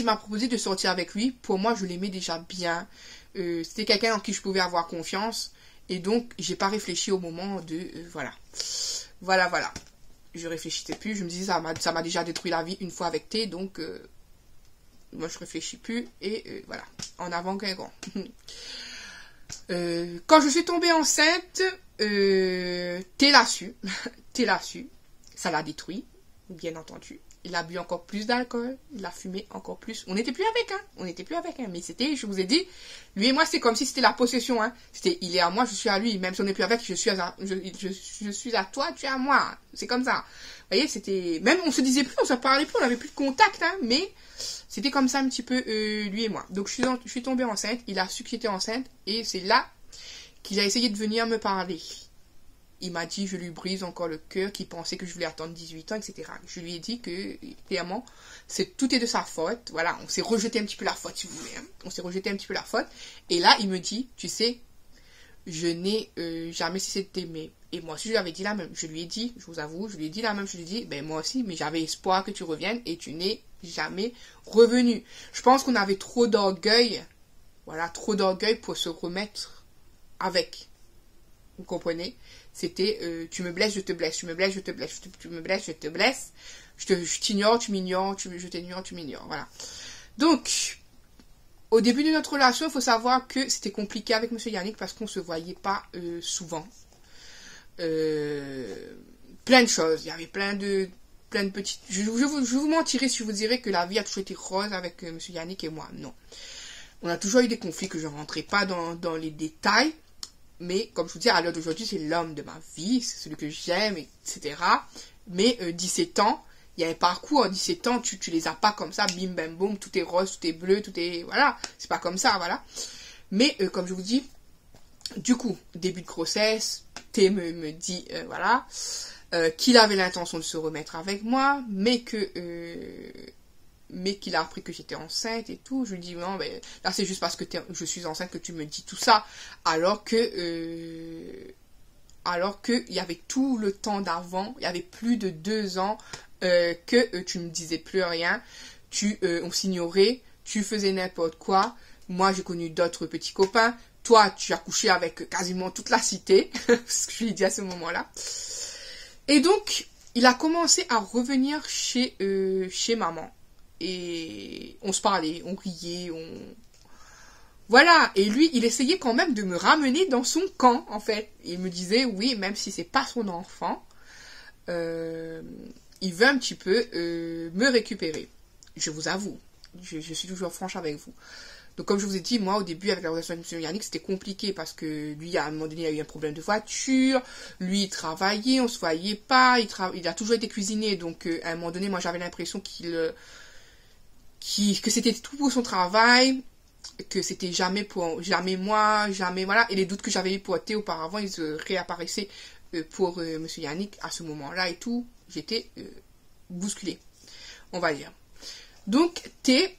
il m'a proposé de sortir avec lui, pour moi, je l'aimais déjà bien. C'était quelqu'un en qui je pouvais avoir confiance. Et donc, j'ai pas réfléchi au moment de... voilà. Voilà. Je réfléchissais plus. Je me disais, ça m'a déjà détruit la vie une fois avec T. Donc... moi, je réfléchis plus et voilà, en avant qu'un grand. Quand je suis tombée enceinte, T l'a su. T l'a su. Ça l'a détruit, bien entendu. Il a bu encore plus d'alcool, il a fumé encore plus. On n'était plus avec, hein. Mais c'était, je vous ai dit, lui et moi, c'est comme si c'était la possession, hein. C'était, il est à moi, je suis à lui. Même si on n'est plus avec, je suis à toi, tu es à moi. C'est comme ça. Vous voyez, c'était, même on se disait plus, on se parlait plus, on n'avait plus de contact, hein. Mais c'était comme ça un petit peu lui et moi. Donc je suis tombée enceinte, il a su que j'étais enceinte et c'est là qu'il a essayé de venir me parler. Il m'a dit, je lui brise encore le cœur, qu'il pensait que je voulais attendre 18 ans, etc. Je lui ai dit que, clairement, tout est de sa faute. Voilà, on s'est rejeté un petit peu la faute, si vous voulez. Hein. On s'est rejeté un petit peu la faute. Et là, il me dit, tu sais, je n'ai jamais cessé de t'aimer. Et moi aussi, je lui avais dit la même. Je lui ai dit, je vous avoue, je lui ai dit la même. Je lui ai dit, ben moi aussi, mais j'avais espoir que tu reviennes et tu n'es jamais revenu. Je pense qu'on avait trop d'orgueil. Voilà, trop d'orgueil pour se remettre avec. Vous comprenez? C'était tu me blesses, je te blesse, tu me blesses, je te blesse, tu me blesses, je te blesse, je t'ignore, tu m'ignores, je t'ignore, tu m'ignores. Voilà. Donc, au début de notre relation, il faut savoir que c'était compliqué avec monsieur Yannick parce qu'on ne se voyait pas souvent. Plein de choses. Il y avait plein de petites... Je vous mentirais si je vous dirais que la vie a toujours été rose avec monsieur Yannick et moi. Non. On a toujours eu des conflits que je ne rentrais pas dans les détails. Mais comme je vous dis, à l'heure d'aujourd'hui, c'est l'homme de ma vie, c'est celui que j'aime, etc. Mais 17 ans, il y a un parcours. 17 ans, tu les as pas comme ça, bim, bam, boum, tout est rose, tout est bleu, tout est... Voilà, c'est pas comme ça, voilà. Mais comme je vous dis, du coup, début de grossesse, T me dit, voilà, qu'il avait l'intention de se remettre avec moi, mais qu'il a appris que j'étais enceinte et tout. Je lui dis, non, ben, là, c'est juste parce que je suis enceinte que tu me dis tout ça. Alors que il y avait tout le temps d'avant, il y avait plus de 2 ans que tu ne me disais plus rien. On s'ignorait, tu faisais n'importe quoi. Moi, j'ai connu d'autres petits copains. Toi, tu as couché avec quasiment toute la cité. Ce que je lui ai dit à ce moment-là. Et donc, il a commencé à revenir chez maman. Et on se parlait, on riait, Voilà, et lui, il essayait quand même de me ramener dans son camp, en fait. Il me disait, oui, même si c'est pas son enfant, il veut un petit peu me récupérer. Je vous avoue, je suis toujours franche avec vous. Donc comme je vous ai dit, moi au début avec la relation avec M. Yannick, c'était compliqué parce que lui, à un moment donné, il a eu un problème de voiture, lui il travaillait, on se voyait pas, il a toujours été cuisiné, donc à un moment donné, moi j'avais l'impression que c'était tout pour son travail, que c'était jamais moi, jamais voilà, et les doutes que j'avais eu pour T auparavant, ils réapparaissaient pour M. Yannick à ce moment-là et tout, j'étais bousculée, on va dire. Donc T,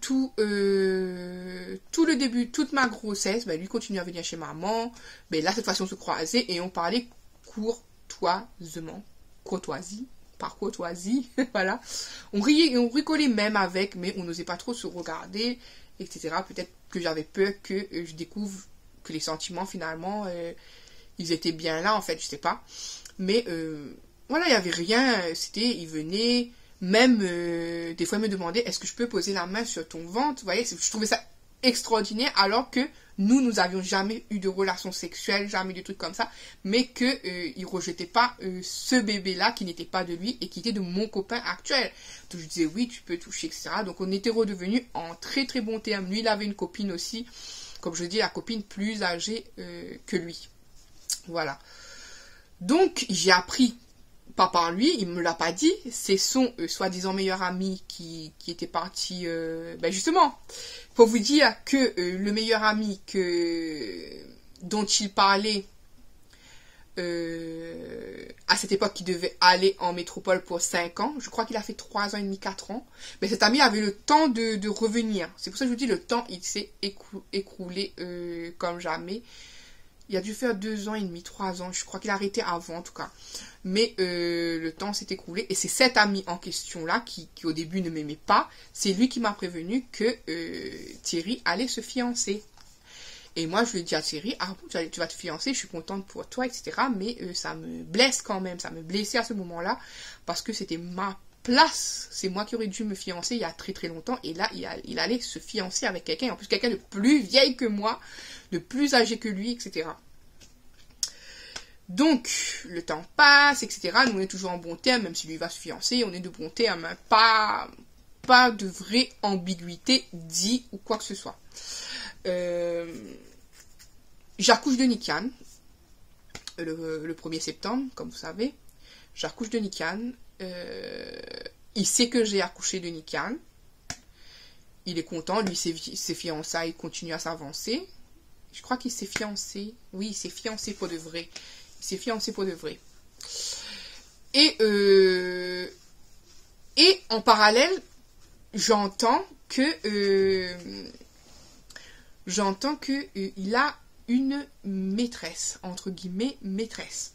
tout le début, toute ma grossesse, ben, lui continue à venir chez maman. Ben, là, cette fois-ci, on se croisait et on parlait courtoisie, par courtoisie, voilà. On riait et on rigolait même avec, mais on n'osait pas trop se regarder, etc. Peut-être que j'avais peur que je découvre que les sentiments, finalement, ils étaient bien là, en fait, je sais pas. Mais voilà, il n'y avait rien. Il venait, même des fois, il me demandait, est-ce que je peux poser la main sur ton ventre? Vous voyez, je trouvais ça extraordinaire, alors que nous avions jamais eu de relation sexuelle, jamais de trucs comme ça, mais que il rejetait pas ce bébé-là qui n'était pas de lui et qui était de mon copain actuel. Donc je disais oui, tu peux toucher, etc. Donc on était redevenus en très très bons termes. Lui, il avait une copine aussi, comme je dis, la copine plus âgée que lui. Voilà. Donc j'ai appris, pas par lui, il me l'a pas dit, c'est son soi-disant meilleur ami qui était parti, justement, pour vous dire que le meilleur ami dont il parlait à cette époque, qui devait aller en métropole pour 5 ans, je crois qu'il a fait 3 ans et demi, 4 ans, mais cet ami avait le temps de revenir. C'est pour ça que je vous dis, le temps, il s'est écroulé comme jamais. Il a dû faire 2 ans et demi, 3 ans. Je crois qu'il a arrêté avant, en tout cas. Mais le temps s'est écoulé. Et c'est cet ami en question-là, qui au début ne m'aimait pas, c'est lui qui m'a prévenu que Thierry allait se fiancer. Et moi, je lui ai dit à Thierry, ah bon, tu vas te fiancer, je suis contente pour toi, etc. Mais ça me blesse quand même. Ça me blessait à ce moment-là. Parce que c'était ma place. C'est moi qui aurais dû me fiancer il y a très très longtemps. Et là, il allait se fiancer avec quelqu'un. En plus, quelqu'un de plus vieille que moi, de plus âgé que lui, etc. Donc, le temps passe, etc. Nous, on est toujours en bon terme, même si lui va se fiancer, on est de bon terme, hein. Pas de vraie ambiguïté dit ou quoi que ce soit. J'accouche de Nikan, le 1er septembre, comme vous savez. J'accouche de Nikan. Il sait que j'ai accouché de Nikan. Il est content, lui, ses fiançailles continuent à s'avancer. Je crois qu'il s'est fiancé. Oui, il s'est fiancé pour de vrai. Il s'est fiancé pour de vrai. Et en parallèle, j'entends que il a une maîtresse, entre guillemets, maîtresse.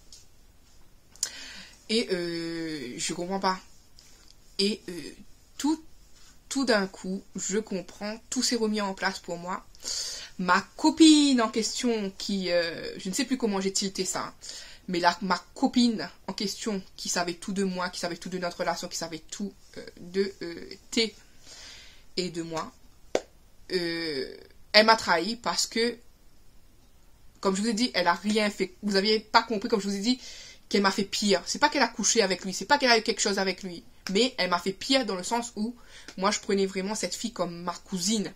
Et je comprends pas. Et tout d'un coup, je comprends, tout s'est remis en place pour moi. Ma copine en question je ne sais plus comment j'ai tilté ça, mais ma copine en question qui savait tout de moi, qui savait tout de notre relation, qui savait tout de T et de moi, elle m'a trahi parce que, comme je vous ai dit, elle a rien fait. Vous n'aviez pas compris, comme je vous ai dit, qu'elle m'a fait pire. C'est pas qu'elle a couché avec lui, c'est pas qu'elle a eu quelque chose avec lui, mais elle m'a fait pire dans le sens où moi je prenais vraiment cette fille comme ma cousine,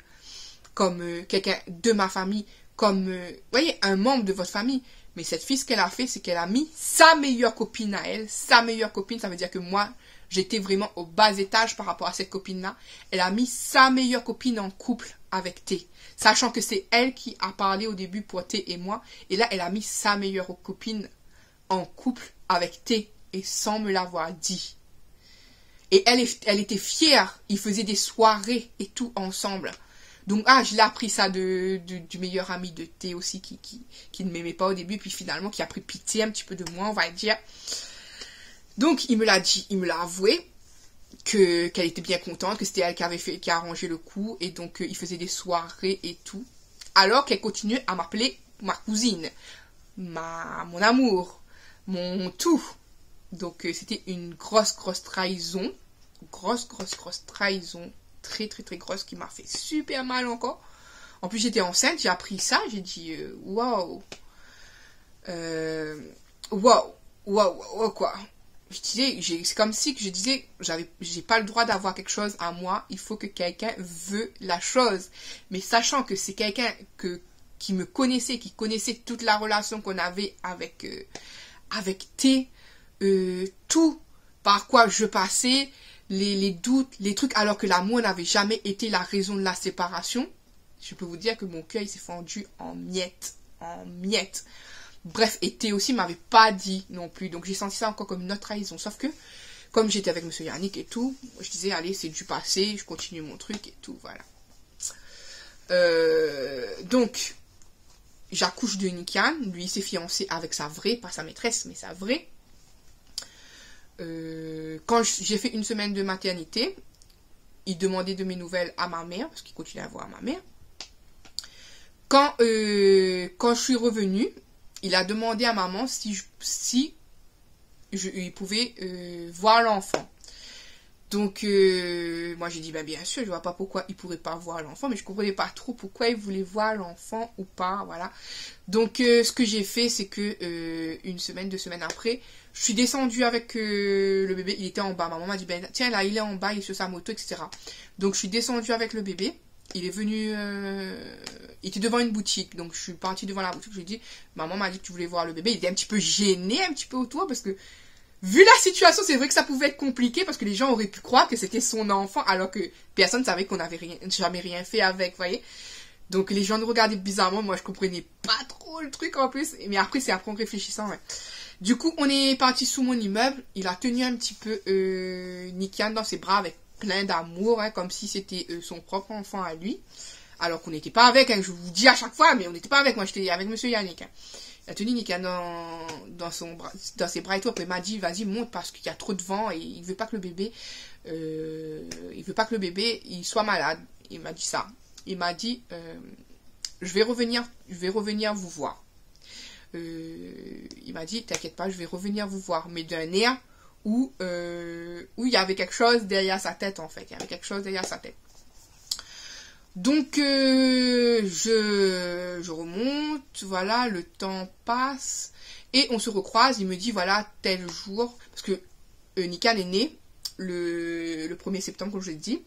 comme quelqu'un de ma famille, comme, vous voyez, un membre de votre famille. Mais cette fille, ce qu'elle a fait, c'est qu'elle a mis sa meilleure copine à elle. Sa meilleure copine, ça veut dire que moi, j'étais vraiment au bas étage par rapport à cette copine-là. Elle a mis sa meilleure copine en couple avec T. Sachant que c'est elle qui a parlé au début pour T et moi. Et là, elle a mis sa meilleure copine en couple avec T. Et sans me l'avoir dit. Et elle était fière. Ils faisaient des soirées et tout ensemble. Donc, je l'ai appris ça du meilleur ami de T aussi, qui ne m'aimait pas au début, puis finalement qui a pris pitié un petit peu de moi, on va dire. Donc, il me l'a dit, il me l'a avoué, qu'elle était bien contente, que c'était elle qui a arrangé le coup, et donc il faisait des soirées et tout. Alors qu'elle continuait à m'appeler ma cousine, mon amour, mon tout. Donc, c'était une grosse trahison. Grosse trahison. Très grosse, qui m'a fait super mal encore. En plus, j'étais enceinte, j'ai appris ça, j'ai dit waouh. Waouh, quoi. Je disais, c'est comme si que je disais, j'ai pas le droit d'avoir quelque chose à moi, il faut que quelqu'un veut la chose. Mais sachant que c'est quelqu'un qui me connaissait, qui connaissait toute la relation qu'on avait avec T, tout par quoi je passais, les doutes, les trucs, alors que l'amour n'avait jamais été la raison de la séparation. Je peux vous dire que mon cœur, il s'est fendu en miettes. Bref, et T aussi m'avait pas dit non plus. Donc j'ai senti ça encore comme une autre trahison. Sauf que, comme j'étais avec monsieur Yannick et tout, je disais, allez, c'est du passé, je continue mon truc et tout, voilà. Donc, j'accouche de Nikan. Lui, il s'est fiancé avec sa vraie, pas sa maîtresse, mais sa vraie. Quand j'ai fait 1 semaine de maternité, il demandait de mes nouvelles à ma mère, parce qu'il continuait à voir ma mère. Quand je suis revenue, il a demandé à maman si il pouvait voir l'enfant. Donc, moi j'ai dit, ben, bien sûr, je vois pas pourquoi il pourrait pas voir l'enfant, mais je comprenais pas trop pourquoi il voulait voir l'enfant ou pas, voilà. Donc, ce que j'ai fait, c'est que 1 semaine, 2 semaines après, je suis descendue avec le bébé, il était en bas. Maman m'a dit, ben, tiens, là, il est en bas, il est sur sa moto, etc. Donc, je suis descendue avec le bébé, il est venu, il était devant une boutique, donc je suis partie devant la boutique, je lui ai dit, maman m'a dit que tu voulais voir le bébé, il était un petit peu gêné, un petit peu autour, parce que vu la situation, c'est vrai que ça pouvait être compliqué parce que les gens auraient pu croire que c'était son enfant alors que personne ne savait qu'on n'avait jamais rien fait avec, vous voyez. Donc les gens nous regardaient bizarrement, moi je comprenais pas trop le truc en plus, mais après c'est après en réfléchissant, ouais. Du coup, on est parti sous mon immeuble, il a tenu un petit peu Nikan dans ses bras avec plein d'amour, hein, comme si c'était son propre enfant à lui. Alors qu'on n'était pas avec, hein, je vous dis à chaque fois, mais on n'était pas avec, moi j'étais avec monsieur Yannick, hein. Il a tenu Nikan dans ses bras et tout. Après, il m'a dit, vas-y, monte parce qu'il y a trop de vent et il veut pas que le bébé, il soit malade. Il m'a dit ça. Il m'a dit, je vais revenir vous voir. Il m'a dit, t'inquiète pas, je vais revenir vous voir. Mais d'un air où il y avait quelque chose derrière sa tête, en fait. Il y avait quelque chose derrière sa tête. Donc, je remonte, voilà, le temps passe, et on se recroise, il me dit, voilà, tel jour, parce que Nikan est né le 1er septembre, comme je l'ai dit,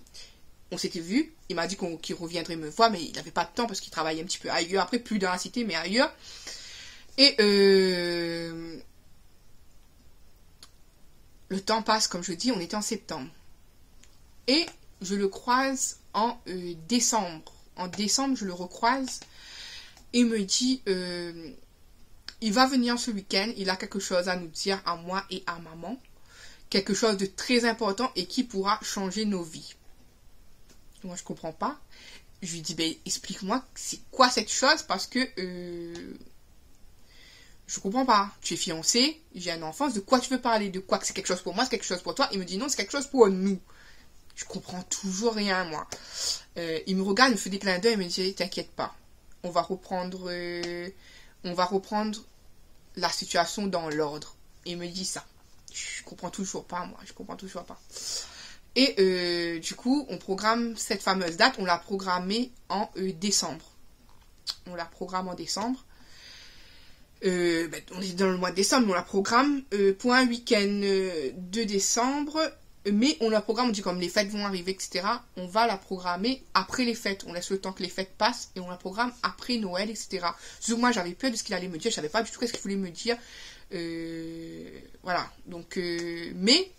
on s'était vu, il m'a dit qu'il reviendrait me voir, mais il n'avait pas de temps, parce qu'il travaillait un petit peu ailleurs, après, plus dans la cité, mais ailleurs, et le temps passe, comme je dis, on était en septembre, et je le croise en décembre. En décembre, je le recroise et me dit, il va venir ce week-end, il a quelque chose à nous dire à moi et à maman. Quelque chose de très important et qui pourra changer nos vies. Moi, je comprends pas. Je lui dis, ben, explique-moi, c'est quoi cette chose parce que je comprends pas. Tu es fiancé, j'ai un enfant, de quoi tu veux parler? De quoi? Que c'est quelque chose pour moi, c'est quelque chose pour toi? Il me dit, non, c'est quelque chose pour nous. Je comprends toujours rien, moi. Il me regarde, il me fait des clins d'œil, il me dit, t'inquiète pas. On va reprendre la situation dans l'ordre. Il me dit ça. Je comprends toujours pas, moi. Je comprends toujours pas. Et du coup, on programme cette fameuse date. On l'a programmée en décembre. On la programme en décembre. On est dans le mois de décembre, mais on la programme pour un week-end de décembre. Mais on la programme, on dit comme les fêtes vont arriver, etc. On va la programmer après les fêtes. On laisse le temps que les fêtes passent et on la programme après Noël, etc. Surtout moi, j'avais peur de ce qu'il allait me dire. Je savais pas du tout ce qu'il voulait me dire. Voilà. Donc, mais,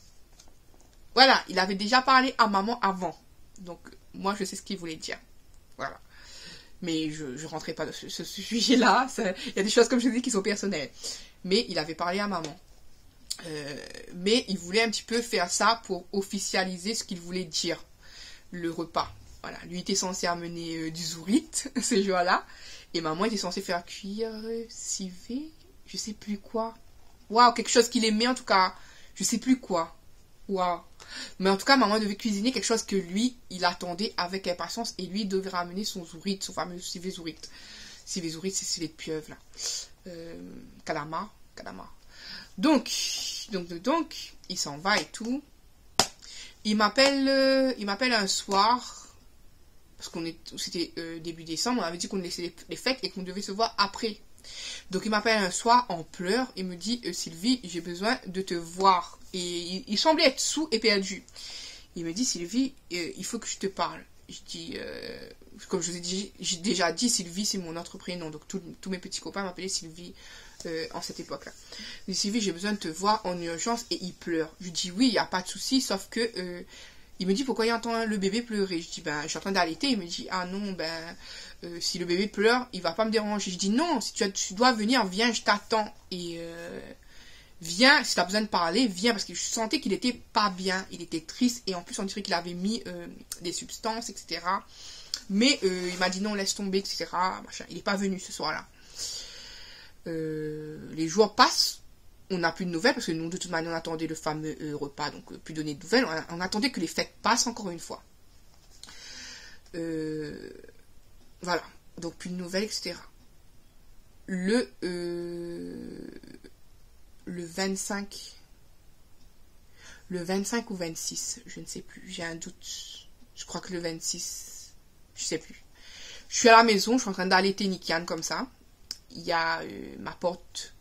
voilà, il avait déjà parlé à maman avant. Donc, moi, je sais ce qu'il voulait dire. Voilà. Mais je rentrais pas dans ce sujet-là. Il y a des choses, comme je dis, qui sont personnelles. Mais il avait parlé à maman. Mais il voulait un petit peu faire ça pour officialiser ce qu'il voulait dire, le repas. Voilà, lui était censé amener du zourit ces jours-là, et maman était censée faire cuire civet, je sais plus quoi. Waouh, quelque chose qu'il aimait en tout cas, je sais plus quoi. Waouh. Mais en tout cas, maman devait cuisiner quelque chose que lui, il attendait avec impatience, et lui devait ramener son zourit, son fameux civet zourit. Civet zourit, c'est civet de pieuvre là. Calamar. Donc, il s'en va et tout. Il m'appelle un soir, parce c'était début décembre, on avait dit qu'on laissait les fêtes et qu'on devait se voir après. Donc il m'appelle un soir en pleurs et me dit, Sylvie, j'ai besoin de te voir. Et il semblait être saoul et perdu. Il me dit, Sylvie, il faut que je te parle. Je dis, comme je vous ai déjà dit, Sylvie, c'est mon autre prénom. Donc tous mes petits copains m'appelaient Sylvie en cette époque-là. Il dit, Sylvie, j'ai besoin de te voir en urgence, et il pleure. Je dis, oui, il n'y a pas de souci, sauf que il me dit, pourquoi il entend le bébé pleurer? Je dis, ben, je suis en train d'allaiter. Il me dit, ah non, ben, si le bébé pleure, il va pas me déranger. Je dis, non, si tu dois venir, viens, je t'attends. Et viens, si tu as besoin de parler, viens, parce que je sentais qu'il était pas bien, il était triste, et en plus on dirait qu'il avait mis des substances, etc. Mais il m'a dit non, laisse tomber, etc. Machin. Il n'est pas venu ce soir-là. Les jours passent, on n'a plus de nouvelles, parce que nous, de toute manière, on attendait le fameux repas, donc plus donner de nouvelles. On attendait que les fêtes passent encore une fois. Voilà, donc plus de nouvelles, etc. Le 25 ou 26, je ne sais plus, j'ai un doute. Je crois que le 26, je sais plus. Je suis à la maison, je suis en train d'allaiter Nikian comme ça. Il y a ma porte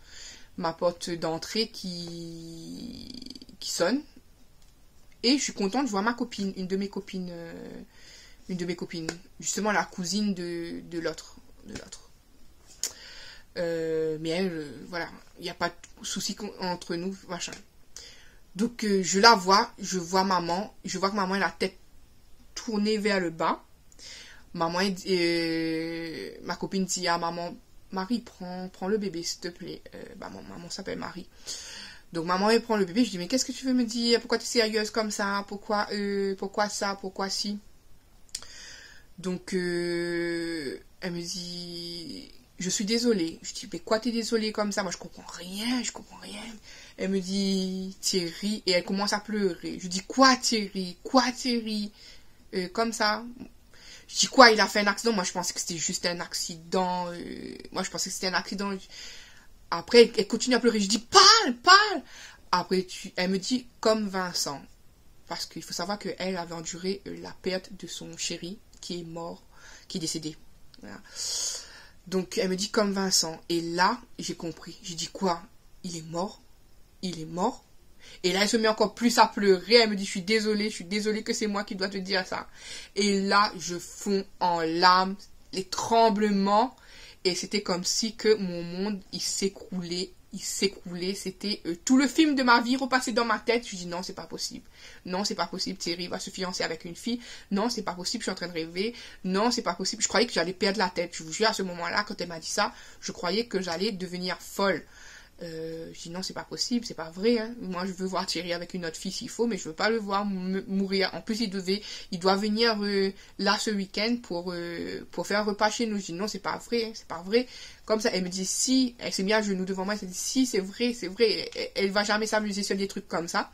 d'entrée qui sonne. Et je suis contente de voir ma copine, une de mes copines, justement la cousine de l'autre. Mais elle, voilà, il n'y a pas de souci entre nous, machin. Donc je la vois, je vois que maman a la tête tournée vers le bas. Ma copine dit à maman, Marie, prends le bébé, s'il te plaît. Maman s'appelle Marie. Donc maman, elle prend le bébé, je dis, mais qu'est-ce que tu veux me dire? Pourquoi tu es sérieuse comme ça? Pourquoi ça? Pourquoi si? Donc elle me dit, je suis désolée. Je dis, mais quoi t'es désolée comme ça? Moi je comprends rien. Elle me dit, Thierry, et elle commence à pleurer. Je dis, quoi Thierry? Comme ça. Je dis, quoi, il a fait un accident? Moi je pensais que c'était juste un accident. Après elle continue à pleurer. Je dis, parle. Après elle me dit, comme Vincent. Parce qu'il faut savoir qu'elle avait enduré la perte de son chéri qui est mort, qui est décédé. Voilà. Donc elle me dit comme Vincent. Et là, j'ai compris. J'ai dit quoi? Il est mort. Et là, elle se met encore plus à pleurer. Elle me dit, je suis désolée que c'est moi qui dois te dire ça. Et là, je fonds en larmes, les tremblements. Et c'était comme si que mon monde, il s'écroulait. C'était tout le film de ma vie repassé dans ma tête. Je dis, non, c'est pas possible. Thierry va se fiancer avec une fille. Non, c'est pas possible, je suis en train de rêver. Non, c'est pas possible. Je croyais que j'allais perdre la tête. Je vous jure, à ce moment-là, quand elle m'a dit ça, je croyais que j'allais devenir folle. Je dis non, c'est pas possible, c'est pas vrai. Hein. Moi, je veux voir Thierry avec une autre fille s'il faut, mais je veux pas le voir mourir. En plus, il doit venir là ce week-end pour faire un repas chez nous. Je dis non, c'est pas vrai. Comme ça, elle me dit si. Elle s'est mise à genoux devant moi. Elle s'est dit si, c'est vrai. Elle va jamais s'amuser sur des trucs comme ça.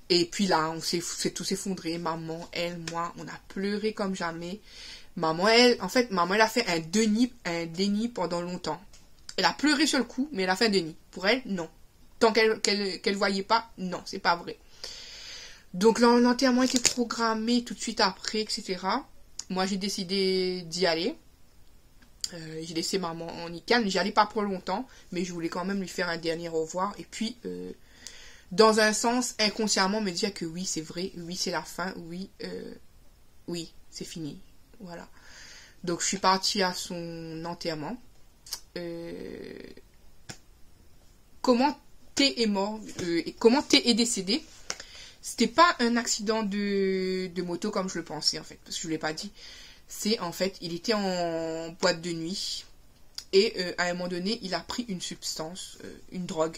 Et puis là, on s'est tous effondrés. Maman, elle, moi, on a pleuré comme jamais. Maman, elle a fait un déni pendant longtemps. Elle a pleuré sur le coup, mais elle a fait un déni. Pour elle, non. Tant qu'elle voyait pas, non, c'est pas vrai. Donc l'enterrement était programmé tout de suite après, etc. Moi, j'ai décidé d'y aller. J'ai laissé maman en Nikian. J'y allais pas pour longtemps, mais je voulais quand même lui faire un dernier au revoir. Et puis, dans un sens, inconsciemment, me dire que oui, c'est vrai, oui, c'est la fin, oui, c'est fini. Voilà. Donc, je suis partie à son enterrement. Comment T est mort et comment T est décédé. C'était pas un accident de moto comme je le pensais en fait, parce que je ne l'ai pas dit. C'est en fait, il était en boîte de nuit et à un moment donné, il a pris une substance, une drogue.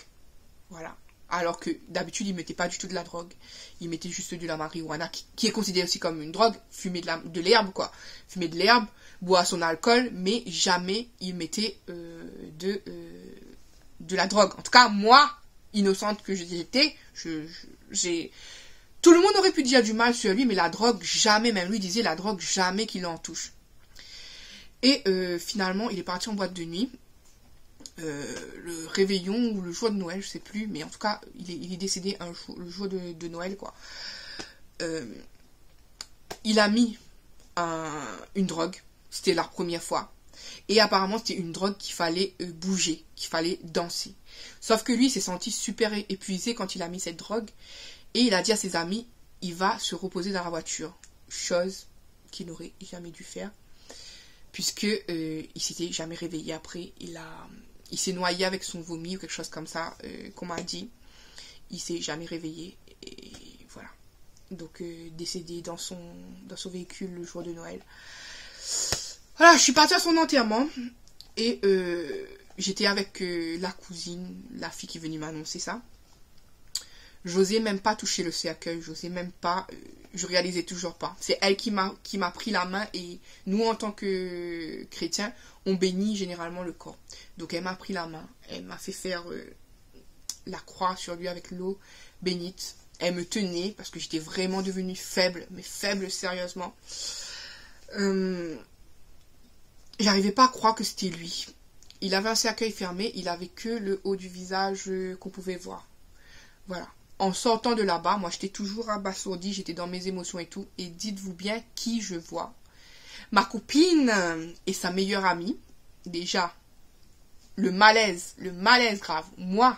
Voilà. Alors que d'habitude, il mettait pas du tout de la drogue. Il mettait juste de la marijuana, qui est considérée aussi comme une drogue. Fumer de l'herbe, quoi. Fumer de l'herbe, boire son alcool, mais jamais il mettait de la drogue. En tout cas, moi, innocente que j'étais, tout le monde aurait pu dire du mal sur lui, mais la drogue, jamais, même lui disait la drogue, jamais qu'il en touche. Et finalement, il est parti en boîte de nuit. Le réveillon ou le jour de Noël, je sais plus, mais en tout cas, il est décédé le jour de Noël, quoi. Il a mis une drogue, c'était la première fois. Et apparemment, c'était une drogue qu'il fallait bouger, qu'il fallait danser. Sauf que lui, il s'est senti super épuisé quand il a mis cette drogue. Et il a dit à ses amis, il va se reposer dans la voiture. Chose qu'il n'aurait jamais dû faire. Puisque il s'était jamais réveillé après. Il s'est noyé avec son vomi ou quelque chose comme ça, qu'on m'a dit. Il s'est jamais réveillé. Et voilà. Donc, décédé dans son véhicule le jour de Noël. Voilà, je suis partie à son enterrement. Et j'étais avec la cousine, la fille qui est venue m'annoncer ça. J'osais même pas toucher le cercueil, j'osais même pas, je réalisais toujours pas. C'est elle qui m'a pris la main et nous, en tant que chrétiens, on bénit généralement le corps. Donc elle m'a pris la main, elle m'a fait faire la croix sur lui avec l'eau bénite. Elle me tenait parce que j'étais vraiment devenue faible, mais faible sérieusement. J'arrivais pas à croire que c'était lui. Il avait un cercueil fermé, il avait que le haut du visage qu'on pouvait voir. Voilà. En sortant de là-bas, moi j'étais toujours abasourdie, j'étais dans mes émotions et tout. Et dites-vous bien qui je vois. Ma copine et sa meilleure amie. Déjà, le malaise grave. Moi,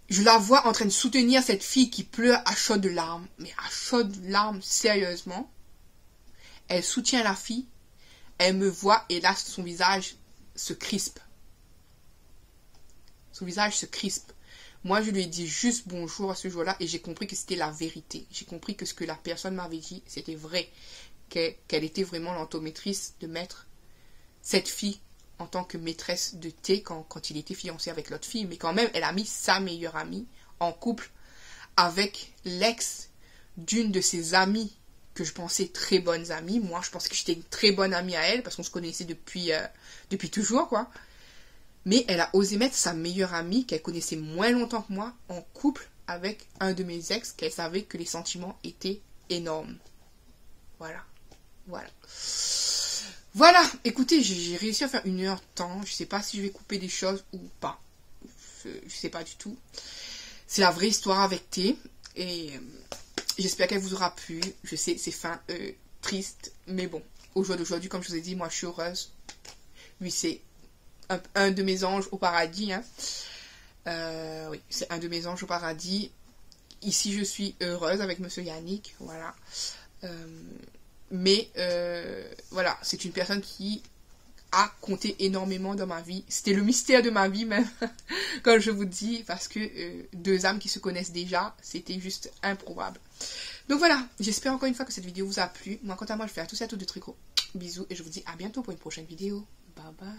je la vois en train de soutenir cette fille qui pleure à chaudes larmes. Mais à chaudes larmes, sérieusement. Elle soutient la fille. Elle me voit et là, son visage se crispe. Son visage se crispe. Moi, je lui ai dit juste bonjour à ce jour-là et j'ai compris que c'était la vérité. J'ai compris que ce que la personne m'avait dit, c'était vrai. Qu'elle était vraiment l'entomatrice de mettre cette fille en tant que maîtresse de thé quand il était fiancé avec l'autre fille. Mais quand même, elle a mis sa meilleure amie en couple avec l'ex d'une de ses amies que je pensais très bonnes amies. Moi, je pensais que j'étais une très bonne amie à elle parce qu'on se connaissait depuis toujours, quoi. Mais elle a osé mettre sa meilleure amie, qu'elle connaissait moins longtemps que moi, en couple avec un de mes ex, qu'elle savait que les sentiments étaient énormes. Voilà. Voilà, écoutez, j'ai réussi à faire 1 heure de temps. Je sais pas si je vais couper des choses ou pas. Je sais pas du tout. C'est la vraie histoire avec T. Et j'espère qu'elle vous aura plu. Je sais, c'est fin triste. Mais bon, au jour d'aujourd'hui, comme je vous ai dit, moi je suis heureuse. Lui, c'est un de mes anges au paradis. Hein. Oui, c'est un de mes anges au paradis. Ici, je suis heureuse avec Monsieur Yannick. Voilà. Mais voilà, c'est une personne qui a compté énormément dans ma vie. C'était le mystère de ma vie même, comme je vous dis, parce que 2 âmes qui se connaissent déjà, c'était juste improbable. Donc voilà, j'espère encore une fois que cette vidéo vous a plu. Moi, quant à moi, je fais un tout de tricot. Bisous et je vous dis à bientôt pour une prochaine vidéo. Bye bye.